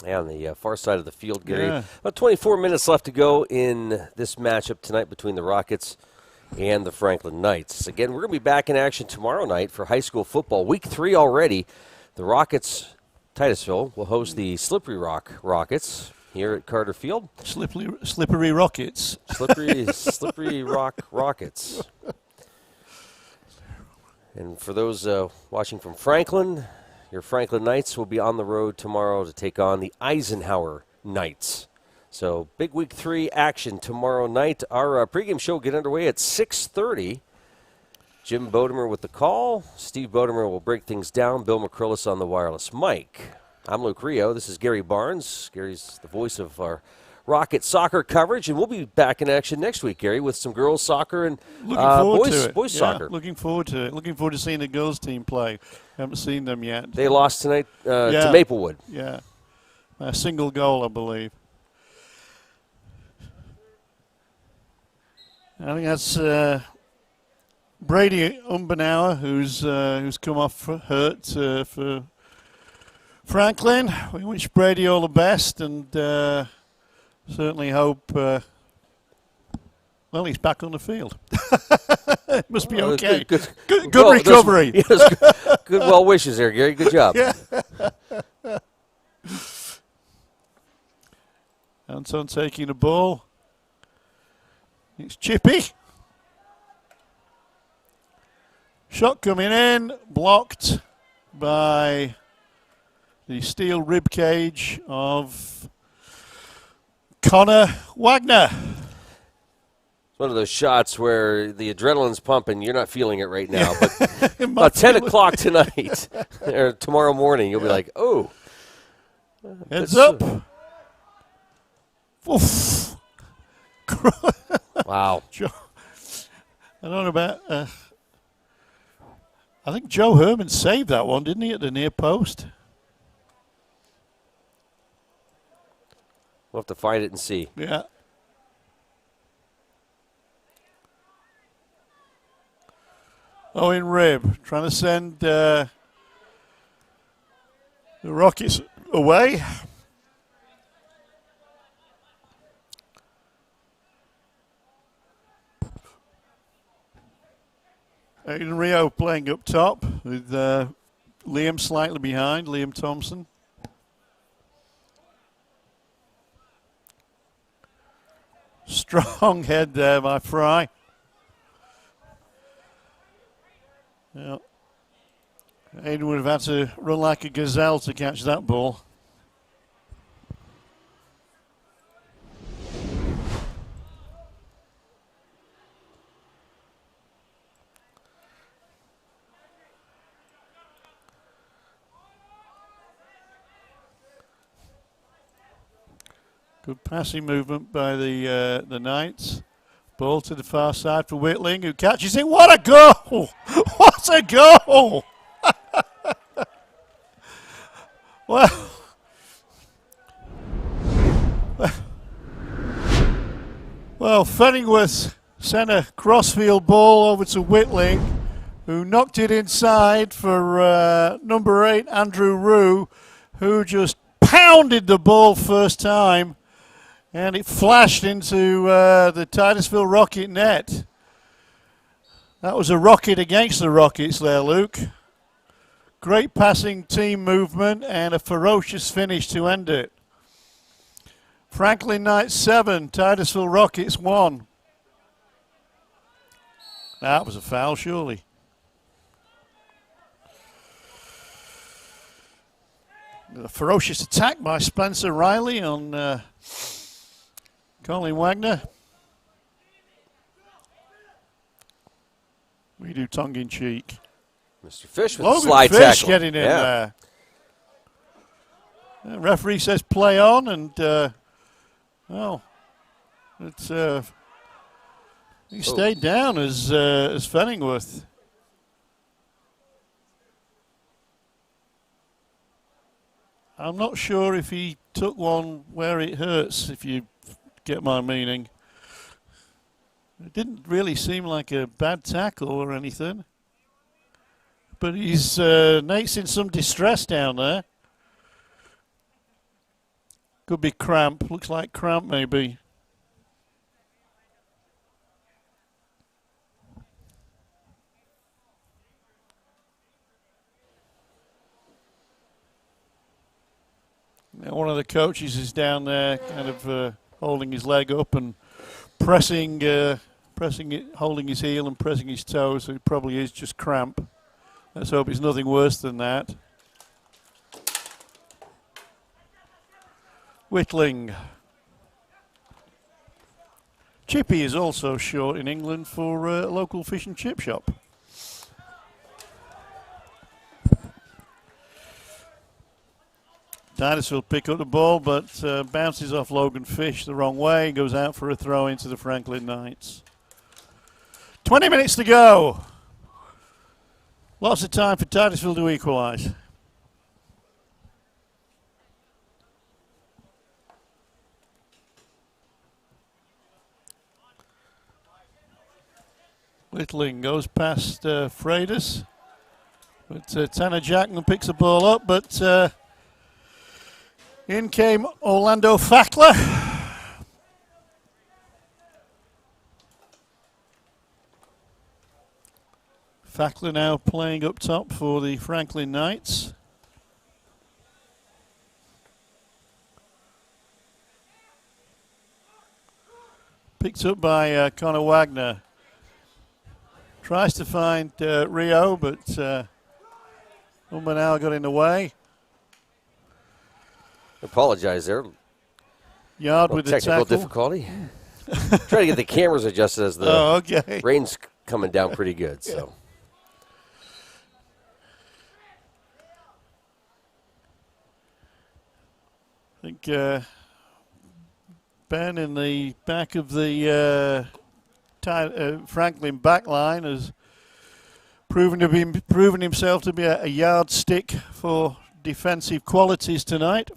Yeah, on the far side of the field, Gary.
Yeah.
About 24 minutes left to go in this matchup tonight between the Rockets and the Franklin Knights. Again, we're going to be back in action tomorrow night for high school football. Week 3 already. The Rockets, Titusville, will host the Slippery Rock Rockets here at Carter Field.
Slippery Rockets.
Slippery Rock Rockets. And for those watching from Franklin, your Franklin Knights will be on the road tomorrow to take on the Eisenhower Knights. So big week 3 action tomorrow night. Our pregame show will get underway at 6:30. Jim Bodemer with the call. Steve Bodemer will break things down. Bill McCrillis on the wireless mic. I'm Luke Rio. This is Gary Barnes. Gary's the voice of our Rocket soccer coverage, and we'll be back in action next week, Gary, with some girls soccer and boys soccer.
Looking forward to it. Looking forward to seeing the girls team play. Haven't seen them yet.
They lost tonight to Maplewood.
Yeah, a single goal, I believe. I think that's Brady Umbenauer who's come off hurt for Franklin. We wish Brady all the best, and certainly hope, he's back on the field. It must be okay. Good recovery.
Good well wishes there, Gary. Good job.
Yeah. Anton taking the ball. It's Chippy. Shot coming in, blocked by the steel rib cage of Connor Wagner.
It's one of those shots where the adrenaline's pumping. You're not feeling it right now, but about 10 o'clock tonight or tomorrow morning, you'll be like, oh.
Heads up. Oof.
Wow.
I don't know about... I think Joe Herman saved that one, didn't he, at the near post?
We'll have to find it and see.
Yeah. Owen Ribb trying to send the Rockets away. Aiden Rio playing up top with Liam slightly behind, Liam Thompson. Strong head there by Fry. Yeah. Aiden would have had to run like a gazelle to catch that ball. Good passing movement by the Knights. Ball to the far side for Whitling, who catches it. What a goal! What a goal! Well, Fenningworth sent a crossfield ball over to Whitling, who knocked it inside for number 8, Andrew Rue, who just pounded the ball first time, and it flashed into the Titusville Rocket net. That was a rocket against the Rockets there, Luke. Great passing team movement and a ferocious finish to end it. Franklin Knights 7, Titusville Rockets 1. That was a foul, surely. A ferocious attack by Spencer Riley on Colin Wagner. We do tongue-in-cheek.
Mr. Fish with
Logan
the slide
Fish
tackle.
getting in there. The referee says play on, and well, it's he stayed down as Fenningworth. I'm not sure if he took one where it hurts, if you get my meaning. It didn't really seem like a bad tackle or anything. But he's Nate's in some distress down there. Could be cramp. Looks like cramp maybe. Now one of the coaches is down there kind of holding his leg up and pressing it, holding his heel and pressing his toes, so it probably is just cramp. Let's hope it's nothing worse than that. Whitling. Chippy is also short in England for a local fish and chip shop. Titusville pick up the ball, but bounces off Logan Fish the wrong way. Goes out for a throw into the Franklin Knights. 20 minutes to go. Lots of time for Titusville to equalise. Whitling goes past Freitas, but Tanner Jackman picks the ball up, but in came Orlando Fackler. Fackler now playing up top for the Franklin Knights. Picked up by Connor Wagner. Tries to find Rio, but Umbanau got in the way.
Apologize there.
Yard with the
technical
tackle.
difficulty. Trying to get the cameras adjusted as the rain's coming down pretty good. So.
I think Ben in the back of the Franklin back line has proven himself to be a yardstick for defensive qualities tonight.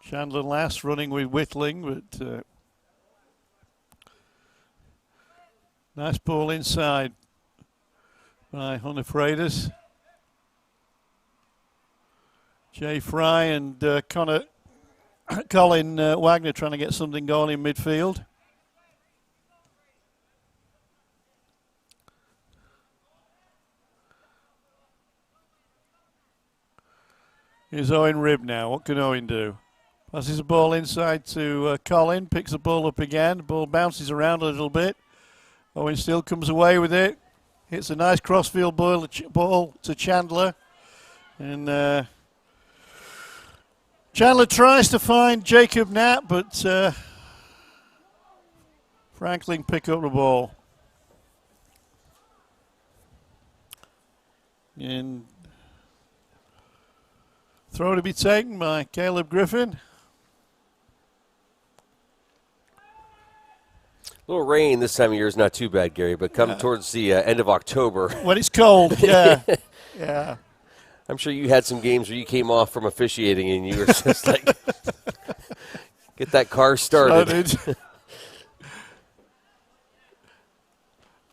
Chandler Lass running with Whitling, but nice ball inside by Hunter Freitas. Jay Fry and Colin Wagner trying to get something going in midfield. Here's Owen Ribb now. What can Owen do? Passes the ball inside to Colin, picks the ball up again. The ball bounces around a little bit. Owen still comes away with it. Hits a nice crossfield ball to Chandler. And Chandler tries to find Jacob Knapp, but Franklin pick up the ball. And throw to be taken by Caleb Griffin.
A little rain this time of year is not too bad, Gary, but come towards the end of October.
When it's cold, yeah. Yeah.
I'm sure you had some games where you came off from officiating and you were just like, get that car started.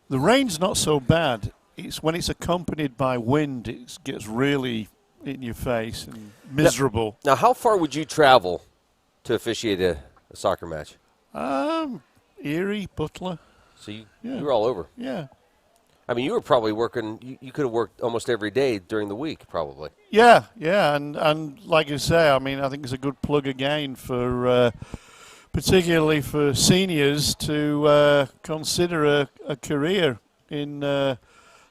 The rain's not so bad. It's when it's accompanied by wind, it gets really in your face and miserable.
Now, how far would you travel to officiate a soccer match?
Erie, Butler.
So you were all over.
Yeah.
I mean, you were probably working. You could have worked almost every day during the week, probably.
Yeah, and like you say, I mean, I think it's a good plug again for, particularly for seniors to consider a career in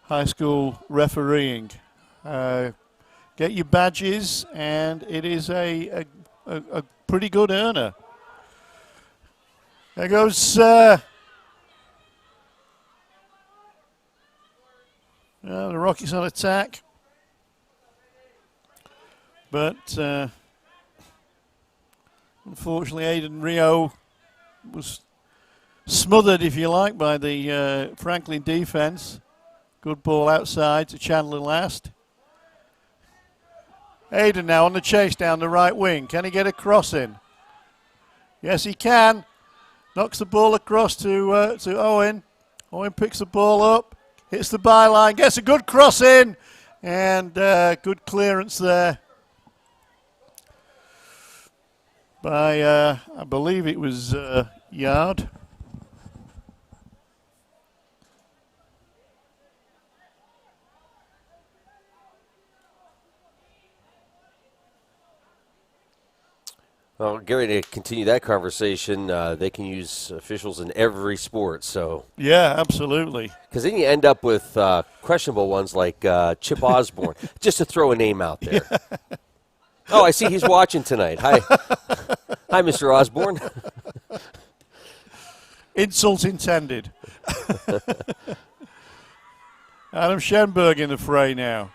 high school refereeing. Get your badges, and it is a pretty good earner. There goes the Rockies on attack. But unfortunately, Aiden Rio was smothered, if you like, by the Franklin defense. Good ball outside to Chandler last. Aiden now on the chase down the right wing. Can he get a cross in? Yes, he can. Knocks the ball across to Owen. Owen picks the ball up, hits the byline, gets a good cross in, and good clearance there by, I believe it was Yard.
Well, Gary, to continue that conversation, they can use officials in every sport. So
yeah, absolutely.
Because then you end up with questionable ones like Chip Osborne, just to throw a name out there. Yeah. Oh, I see he's watching tonight. Hi, Mr. Osborne.
Insult intended. Adam Schenberg in the fray now.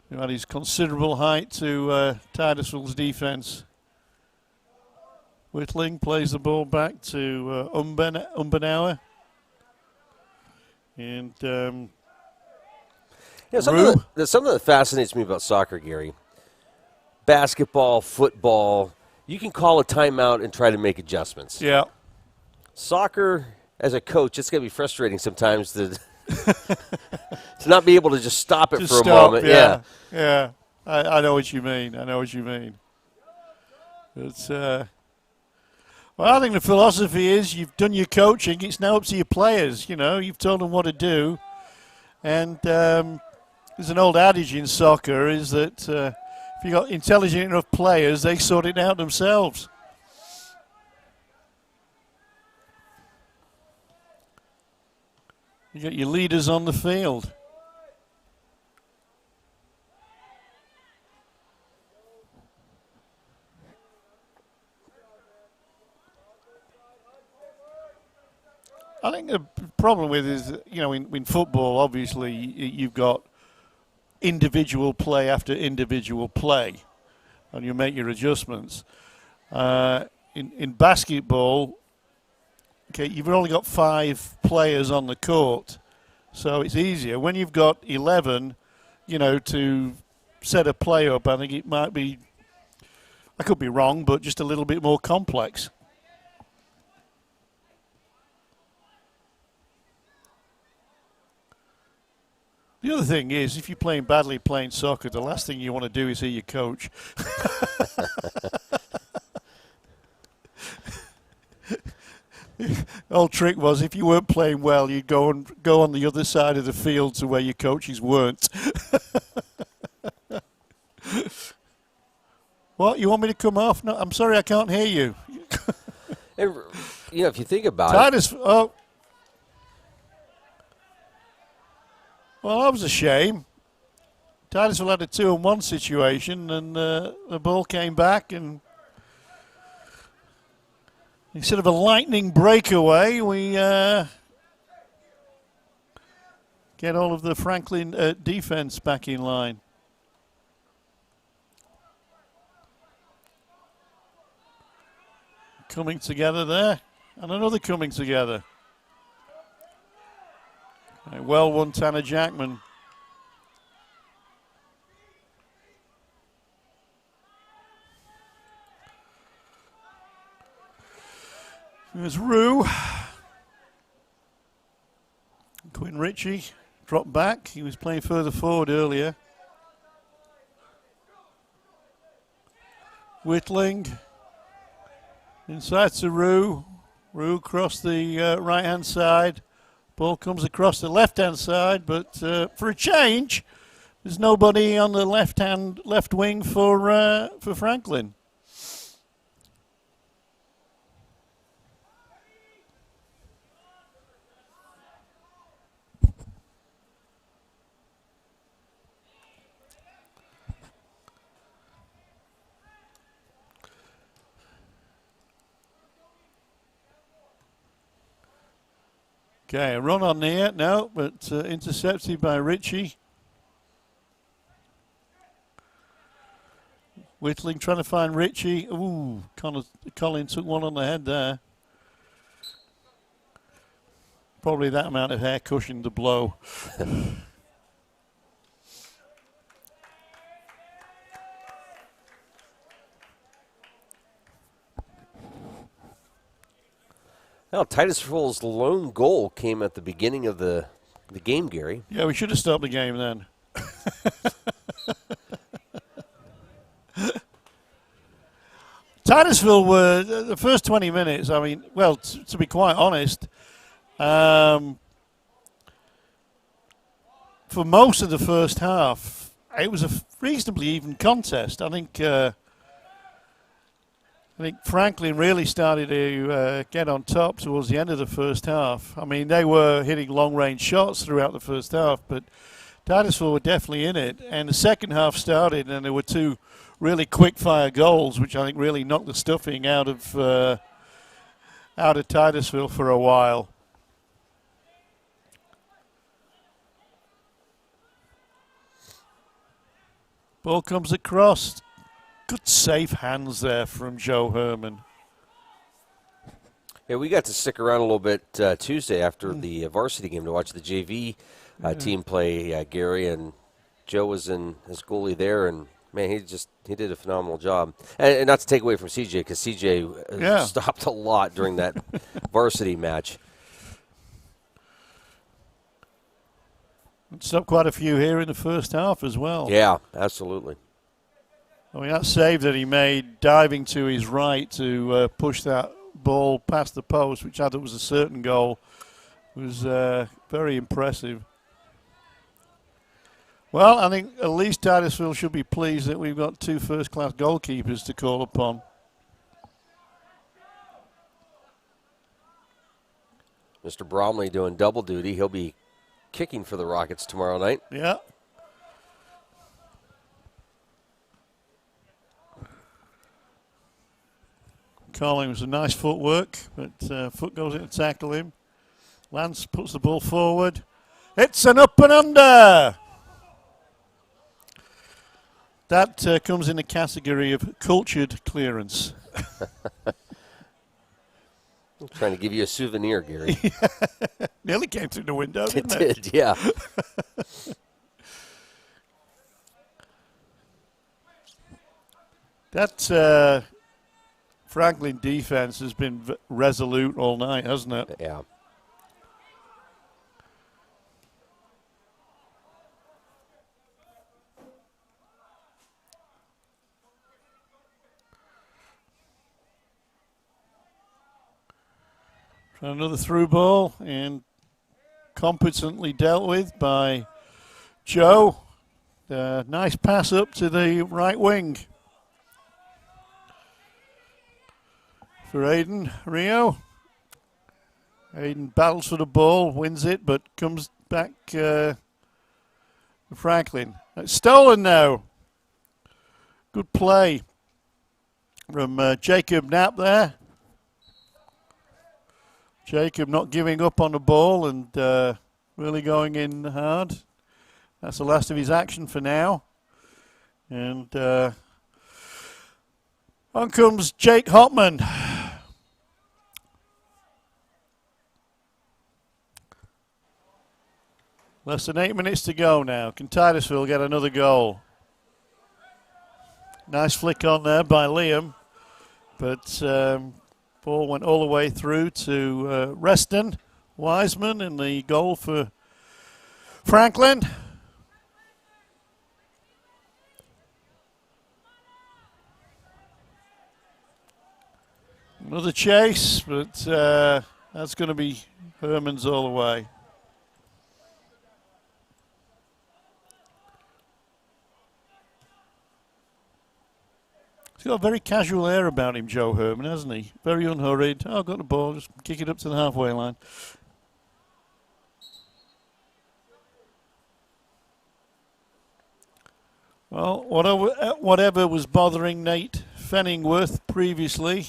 He had his considerable height to Titusville's defense. Whitling plays the ball back to Umbenauer. And
something that fascinates me about soccer, Gary, basketball, football, you can call a timeout and try to make adjustments.
Yeah.
Soccer, as a coach, it's going to be frustrating sometimes to not be able to just stop it for a moment.
Yeah. I know what you mean. It's well, I think the philosophy is you've done your coaching. It's now up to your players. You know, you've told them what to do. And there's an old adage in soccer is that if you've got intelligent enough players, they sort it out themselves. You got your leaders on the field. I think the problem with is, you know, in football, obviously, you've got individual play after individual play, and you make your adjustments. In basketball, okay, you've only got 5 players on the court, so it's easier. When you've got 11, you know, to set a play up, I think it might be, I could be wrong, but just a little bit more complex. The other thing is, if you're playing badly playing soccer, the last thing you want to do is hear your coach. The old trick was, if you weren't playing well, you'd go on the other side of the field to where your coaches weren't. What, you want me to come off? No, I'm sorry, I can't hear you.
And, you know, if you think about
Titus,
it.
Well, that was a shame. Titusville had a 2-on-1 situation, and the ball came back, and instead of a lightning breakaway, we get all of the Franklin defense back in line. Coming together there, and another coming together. Well won, Tanner Jackman. There's Rue. Quinn Ritchie dropped back. He was playing further forward earlier. Whitling. Inside to Rue. Rue across the right-hand side. Ball comes across the left-hand side, but for a change, there's nobody on the left wing for Franklin. Okay, a run on there, no, but intercepted by Ritchie. Whitling trying to find Ritchie. Ooh, Colin took one on the head there. Probably that amount of hair cushioned the blow.
Well, Titusville's lone goal came at the beginning of the game, Gary.
Yeah, we should have stopped the game then. Titusville were, the first 20 minutes, I mean, well, to be quite honest, for most of the first half, it was a reasonably even contest. I think Franklin really started to get on top towards the end of the first half. I mean, they were hitting long-range shots throughout the first half, but Titusville were definitely in it. And the second half started, and there were two really quick-fire goals, which I think really knocked the stuffing out of Titusville for a while. Ball comes across. Good safe hands there from Joe Herman.
Yeah, we got to stick around a little bit Tuesday after the varsity game to watch the JV team play, Gary, and Joe was in his goalie there, and man, he did a phenomenal job. And not to take away from CJ, because CJ stopped a lot during that varsity match.
Stopped quite a few here in the first half as well.
Yeah, absolutely.
I mean, that save that he made, diving to his right to push that ball past the post, which I thought was a certain goal, was very impressive. Well, I think at least Titusville should be pleased that we've got two first-class goalkeepers to call upon.
Mr. Bromley doing double duty. He'll be kicking for the Rockets tomorrow night.
Yeah. Colin was a nice footwork, but foot goes in to tackle him. Lance puts the ball forward. It's an up and under. That comes in the category of cultured clearance.
I'm trying to give you a souvenir, Gary.
Nearly came through the window, didn't it?
It did, yeah.
That Franklin defense has been resolute all night, hasn't it?
Yeah.
Another through ball and competently dealt with by Joe. Nice pass up to the right wing for Aiden Rio. Aiden battles for the ball, wins it, but comes back for Franklin. It's stolen now. Good play from Jacob Knapp there. Jacob not giving up on the ball and really going in hard. That's the last of his action for now. And on comes Jake Hopman. Less than 8 minutes to go now. Can Titusville get another goal? Nice flick on there by Liam. But ball went all the way through to Reston. Wiseman in the goal for Franklin. Another chase, but that's going to be Herman's all the way. He's got a very casual air about him, Joe Herman, hasn't he? Very unhurried. Oh, got the ball, just kick it up to the halfway line. Well, whatever was bothering Nate Fenningworth previously,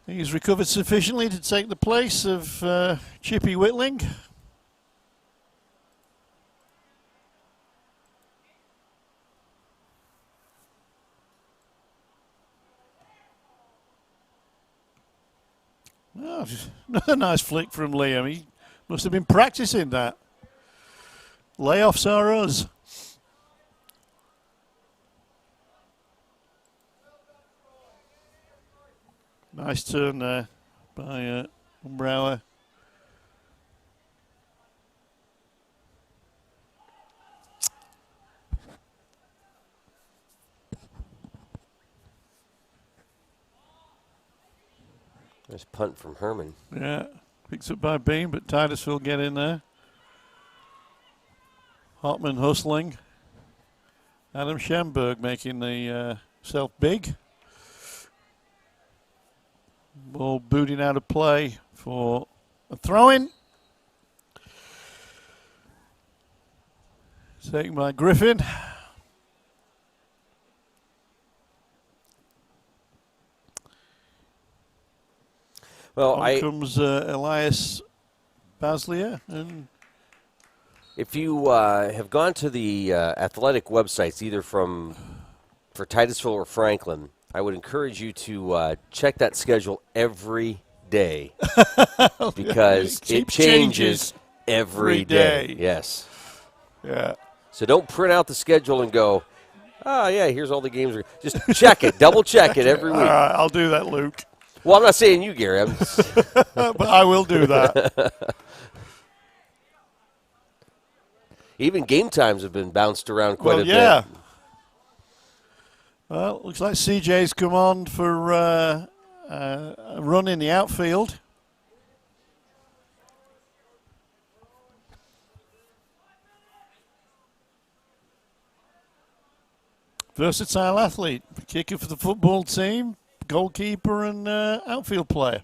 he's recovered sufficiently to take the place of Chippy Whitling. Oh, another nice flick from Liam. He must have been practicing that. Layoffs are us. Nice turn there by Umbrower.
Nice punt from Herman.
Yeah, picks up by Beam, but Titusville get in there. Hotman hustling. Adam Schemberg making the self big. Ball booting out of play for a throw-in. Taken by Griffin.
Well,
on comes Elias Baslier. And
if you have gone to the athletic websites, either for Titusville or Franklin, I would encourage you to check that schedule every day because it changes every day. Yes.
Yeah.
So don't print out the schedule and go, oh, yeah, here's all the games. Just check it, double check it every week.
All right, I'll do that, Luke.
Well, I'm not saying you, Gary.
But I will do that.
Even game times have been bounced around quite a
yeah.
bit.
Well, looks like CJ's come on for a run in the outfield. Versatile athlete, kicker for the football team, goalkeeper and outfield player.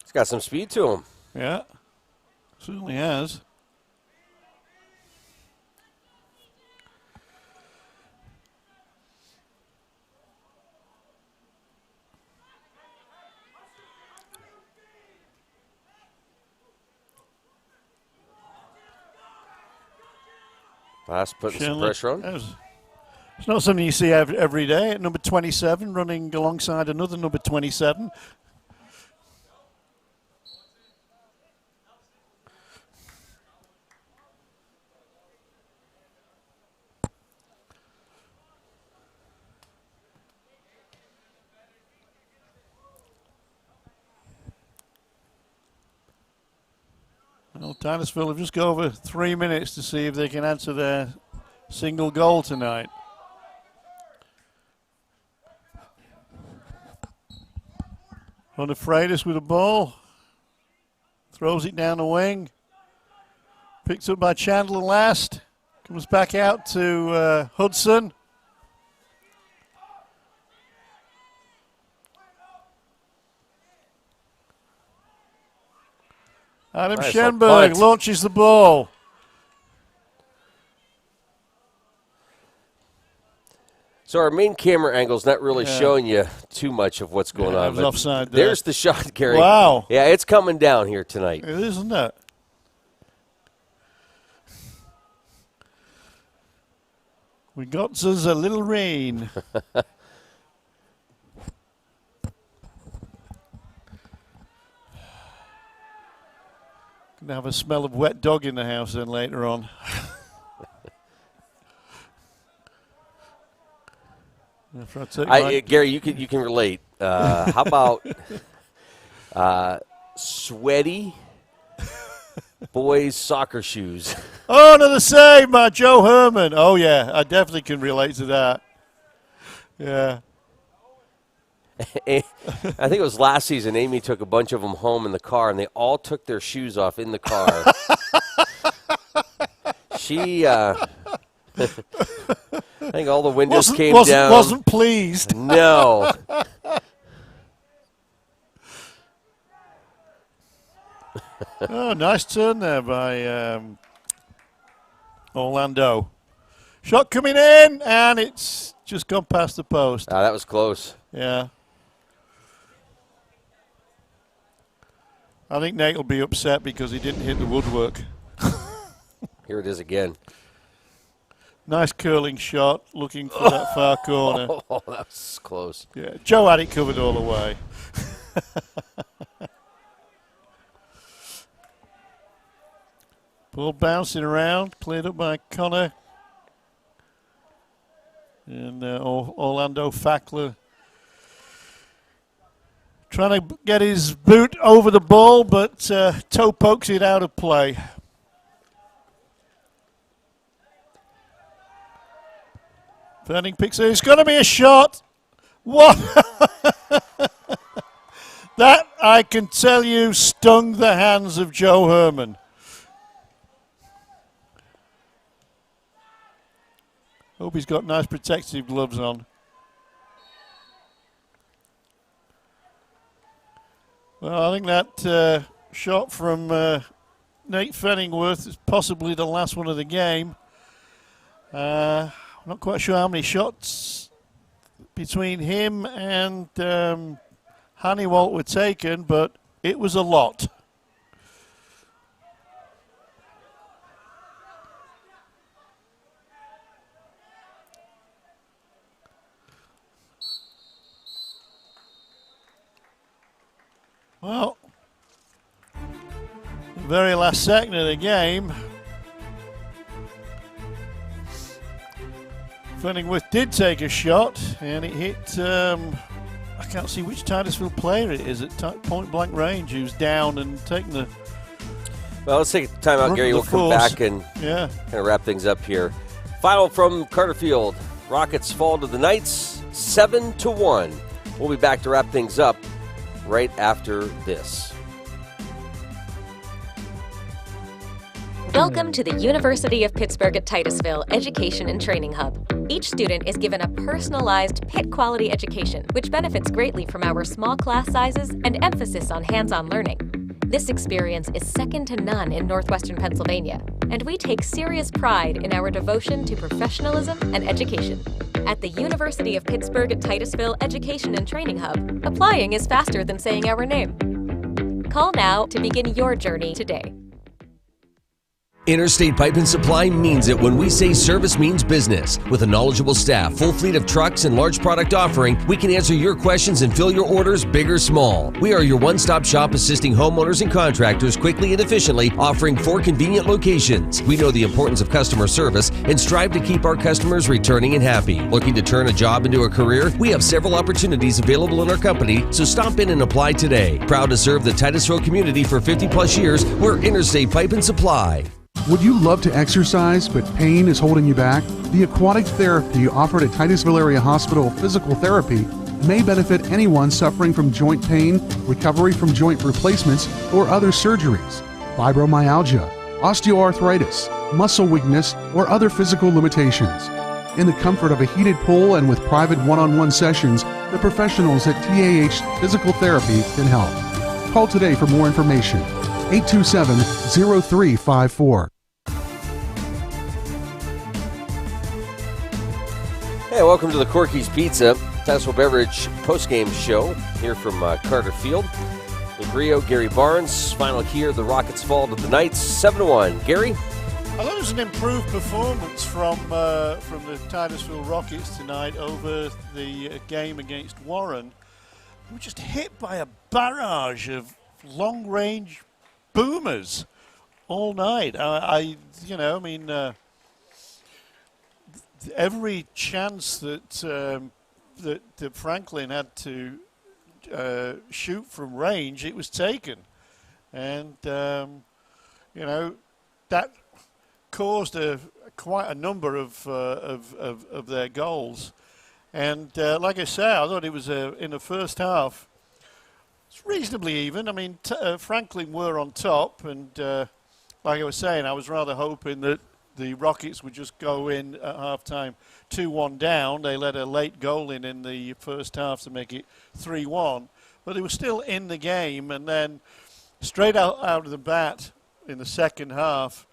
He's got some speed to him.
Yeah, certainly has.
Last putting some pressure on.
It's not something you see every day. At number 27, running alongside another number 27. Well, Titusville have just got over 3 minutes to see if they can answer their single goal tonight. Hunter-Freitas with a ball. Throws it down the wing. Picked up by Chandler last. Comes back out to Hudson. Adam Schenberg launches the ball.
So our main camera angle's not really showing you too much of what's going on.
But offside there.
There's the shot, Gary.
Wow.
Yeah, it's coming down here tonight.
It is, isn't it? We got us a little rain. Gonna have a smell of wet dog in the house then later on.
Gary, you can relate. How about sweaty boys' soccer shoes?
Oh, another save by Joe Herman. Oh, yeah, I definitely can relate to that. Yeah.
I think it was last season, Amy took a bunch of them home in the car, and they all took their shoes off in the car. She, I think all the windows came down.
Wasn't pleased.
No.
Oh, nice turn there by Orlando. Shot coming in, and it's just gone past the post.
That was close.
Yeah. I think Nate will be upset because he didn't hit the woodwork.
Here it is again.
Nice curling shot, looking for that far corner.
Oh, that was close.
Yeah, Joe had it covered all the way. Ball bouncing around, cleared up by Connor. And Orlando Fackler trying to get his boot over the ball, but toe pokes it out of play. Fanning picks it. It's going to be a shot. What? That, I can tell you, stung the hands of Joe Herman. Hope he's got nice protective gloves on. Well, I think that shot from Nate Fenningworth is possibly the last one of the game. I'm not quite sure how many shots between him and Honeywalt were taken, but it was a lot. Well, the very last second of the game, Fenningworth did take a shot, and it hit, I can't see which Titusville player it is at point blank range who's down and taking the...
Well, let's take a time out, Gary. We'll come back and kind of wrap things up here. Final from Carter Field. Rockets fall to the Knights 7-1. We'll be back to wrap things up right after this.
Welcome to the University of Pittsburgh at Titusville Education and Training Hub. Each student is given a personalized, pit-quality education, which benefits greatly from our small class sizes and emphasis on hands-on learning. This experience is second to none in Northwestern Pennsylvania, and we take serious pride in our devotion to professionalism and education. At the University of Pittsburgh at Titusville Education and Training Hub, applying is faster than saying our name. Call now to begin your journey today.
Interstate Pipe and Supply means it when we say service means business. With a knowledgeable staff, full fleet of trucks, and large product offering, we can answer your questions and fill your orders big or small. We are your one-stop shop assisting homeowners and contractors quickly and efficiently, offering 4 convenient locations. We know the importance of customer service and strive to keep our customers returning and happy. Looking to turn a job into a career? We have several opportunities available in our company, so stop in and apply today. Proud to serve the Titusville community for 50-plus years, we're Interstate Pipe and Supply.
Would you love to exercise, but pain is holding you back? The aquatic therapy offered at Titusville Area Hospital Physical Therapy may benefit anyone suffering from joint pain, recovery from joint replacements, or other surgeries, fibromyalgia, osteoarthritis, muscle weakness, or other physical limitations. In the comfort of a heated pool and with private one-on-one sessions, the professionals at TAH Physical Therapy can help. Call today for more information. 827-0354.
Hey, welcome to the Corky's Pizza Titusville Beverage postgame show here from Carter Field. Rio, Gary Barnes, final here. The Rockets fall to the Knights 7-1. Gary?
I thought it was an improved performance from the Titusville Rockets tonight over the game against Warren. We were just hit by a barrage of long-range boomers all night. Every chance that Franklin had to shoot from range, it was taken, and that caused quite a number of their goals. And like I say, I thought it was in the first half. It's reasonably even. I mean, Franklin were on top, and like I was saying, I was rather hoping that the Rockets would just go in at halftime 2-1 down. They let a late goal in the first half to make it 3-1. But they were still in the game, and then straight out of the bat in the second half,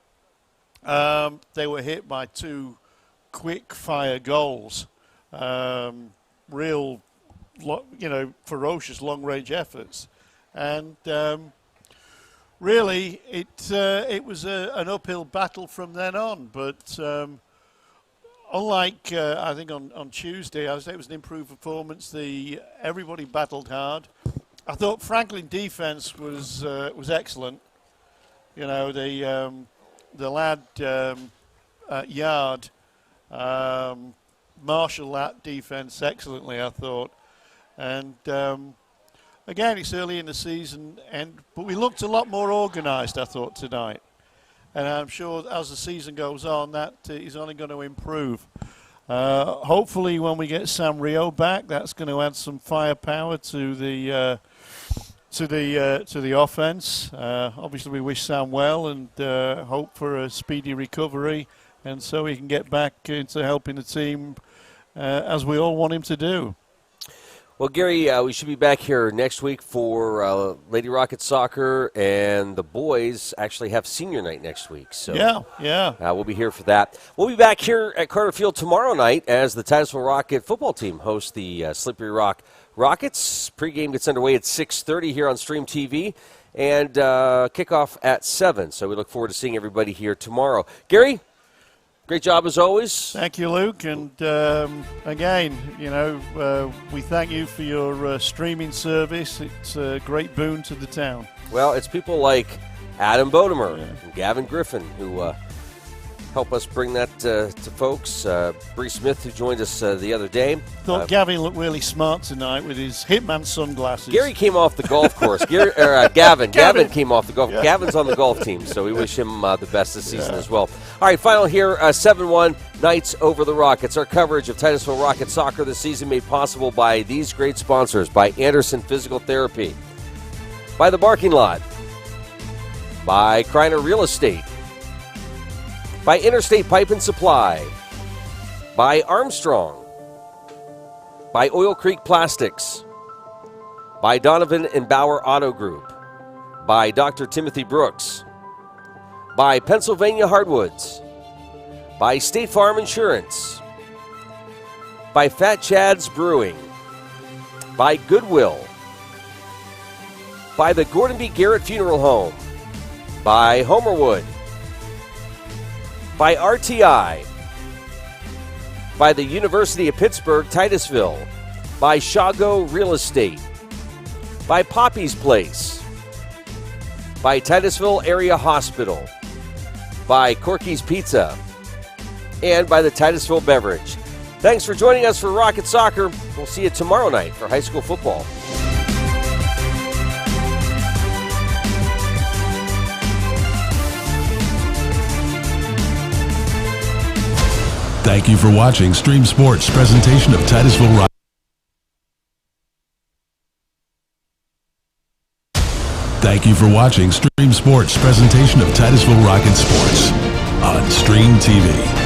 they were hit by two quick-fire goals. Real, ferocious long-range efforts. And really, it was an uphill battle from then on. But unlike, I think, on Tuesday, I would say it was an improved performance. Everybody battled hard. I thought Franklin defense was excellent. The lad Yard marshaled that defense excellently, I thought. And again, it's early in the season, but we looked a lot more organised, I thought, tonight. And I'm sure as the season goes on, that is only going to improve. Hopefully, when we get Sam Rio back, that's going to add some firepower to the offense. Obviously, we wish Sam well and hope for a speedy recovery, and so he can get back into helping the team as we all want him to do.
Well, Gary, we should be back here next week for Lady Rocket Soccer, and the boys actually have senior night next week. So
yeah.
We'll be here for that. We'll be back here at Carter Field tomorrow night as the Titusville Rocket football team hosts the Slippery Rock Rockets. Pregame gets underway at 6:30 here on Stream TV, and kickoff at 7. So we look forward to seeing everybody here tomorrow. Gary, great job as always.
Thank you, Luke. And again, we thank you for your streaming service. It's a great boon to the town.
Well, it's people like Adam Bodemer and Gavin Griffin who help us bring that to folks. Bree Smith, who joined us the other day.
Thought Gavin looked really smart tonight with his Hitman sunglasses.
Gary came off the golf course. Gavin came off the golf. Yeah. Gavin's on the golf team, so we wish him the best this season as well. All right, final here, 7-1 Knights over the Rockets. Our coverage of Titusville Rocket Soccer this season made possible by these great sponsors, by Anderson Physical Therapy, by The Barking Lot, by Kreiner Real Estate, by Interstate Pipe and Supply, by Armstrong, by Oil Creek Plastics, by Donovan and Bauer Auto Group, by Dr. Timothy Brooks, by Pennsylvania Hardwoods, by State Farm Insurance, by Fat Chad's Brewing, by Goodwill, by the Gordon B. Garrett Funeral Home, by Homerwood, by RTI, by the University of Pittsburgh, Titusville, by Shago Real Estate, by Poppy's Place, by Titusville Area Hospital, by Corky's Pizza, and by the Titusville Beverage. Thanks for joining us for Rocket Soccer. We'll see you tomorrow night for high school football.
Thank you for watching Stream Sports presentation of Titusville Rock. Thank you for watching Stream Sports presentation of Titusville Rocket Sports. on Stream TV.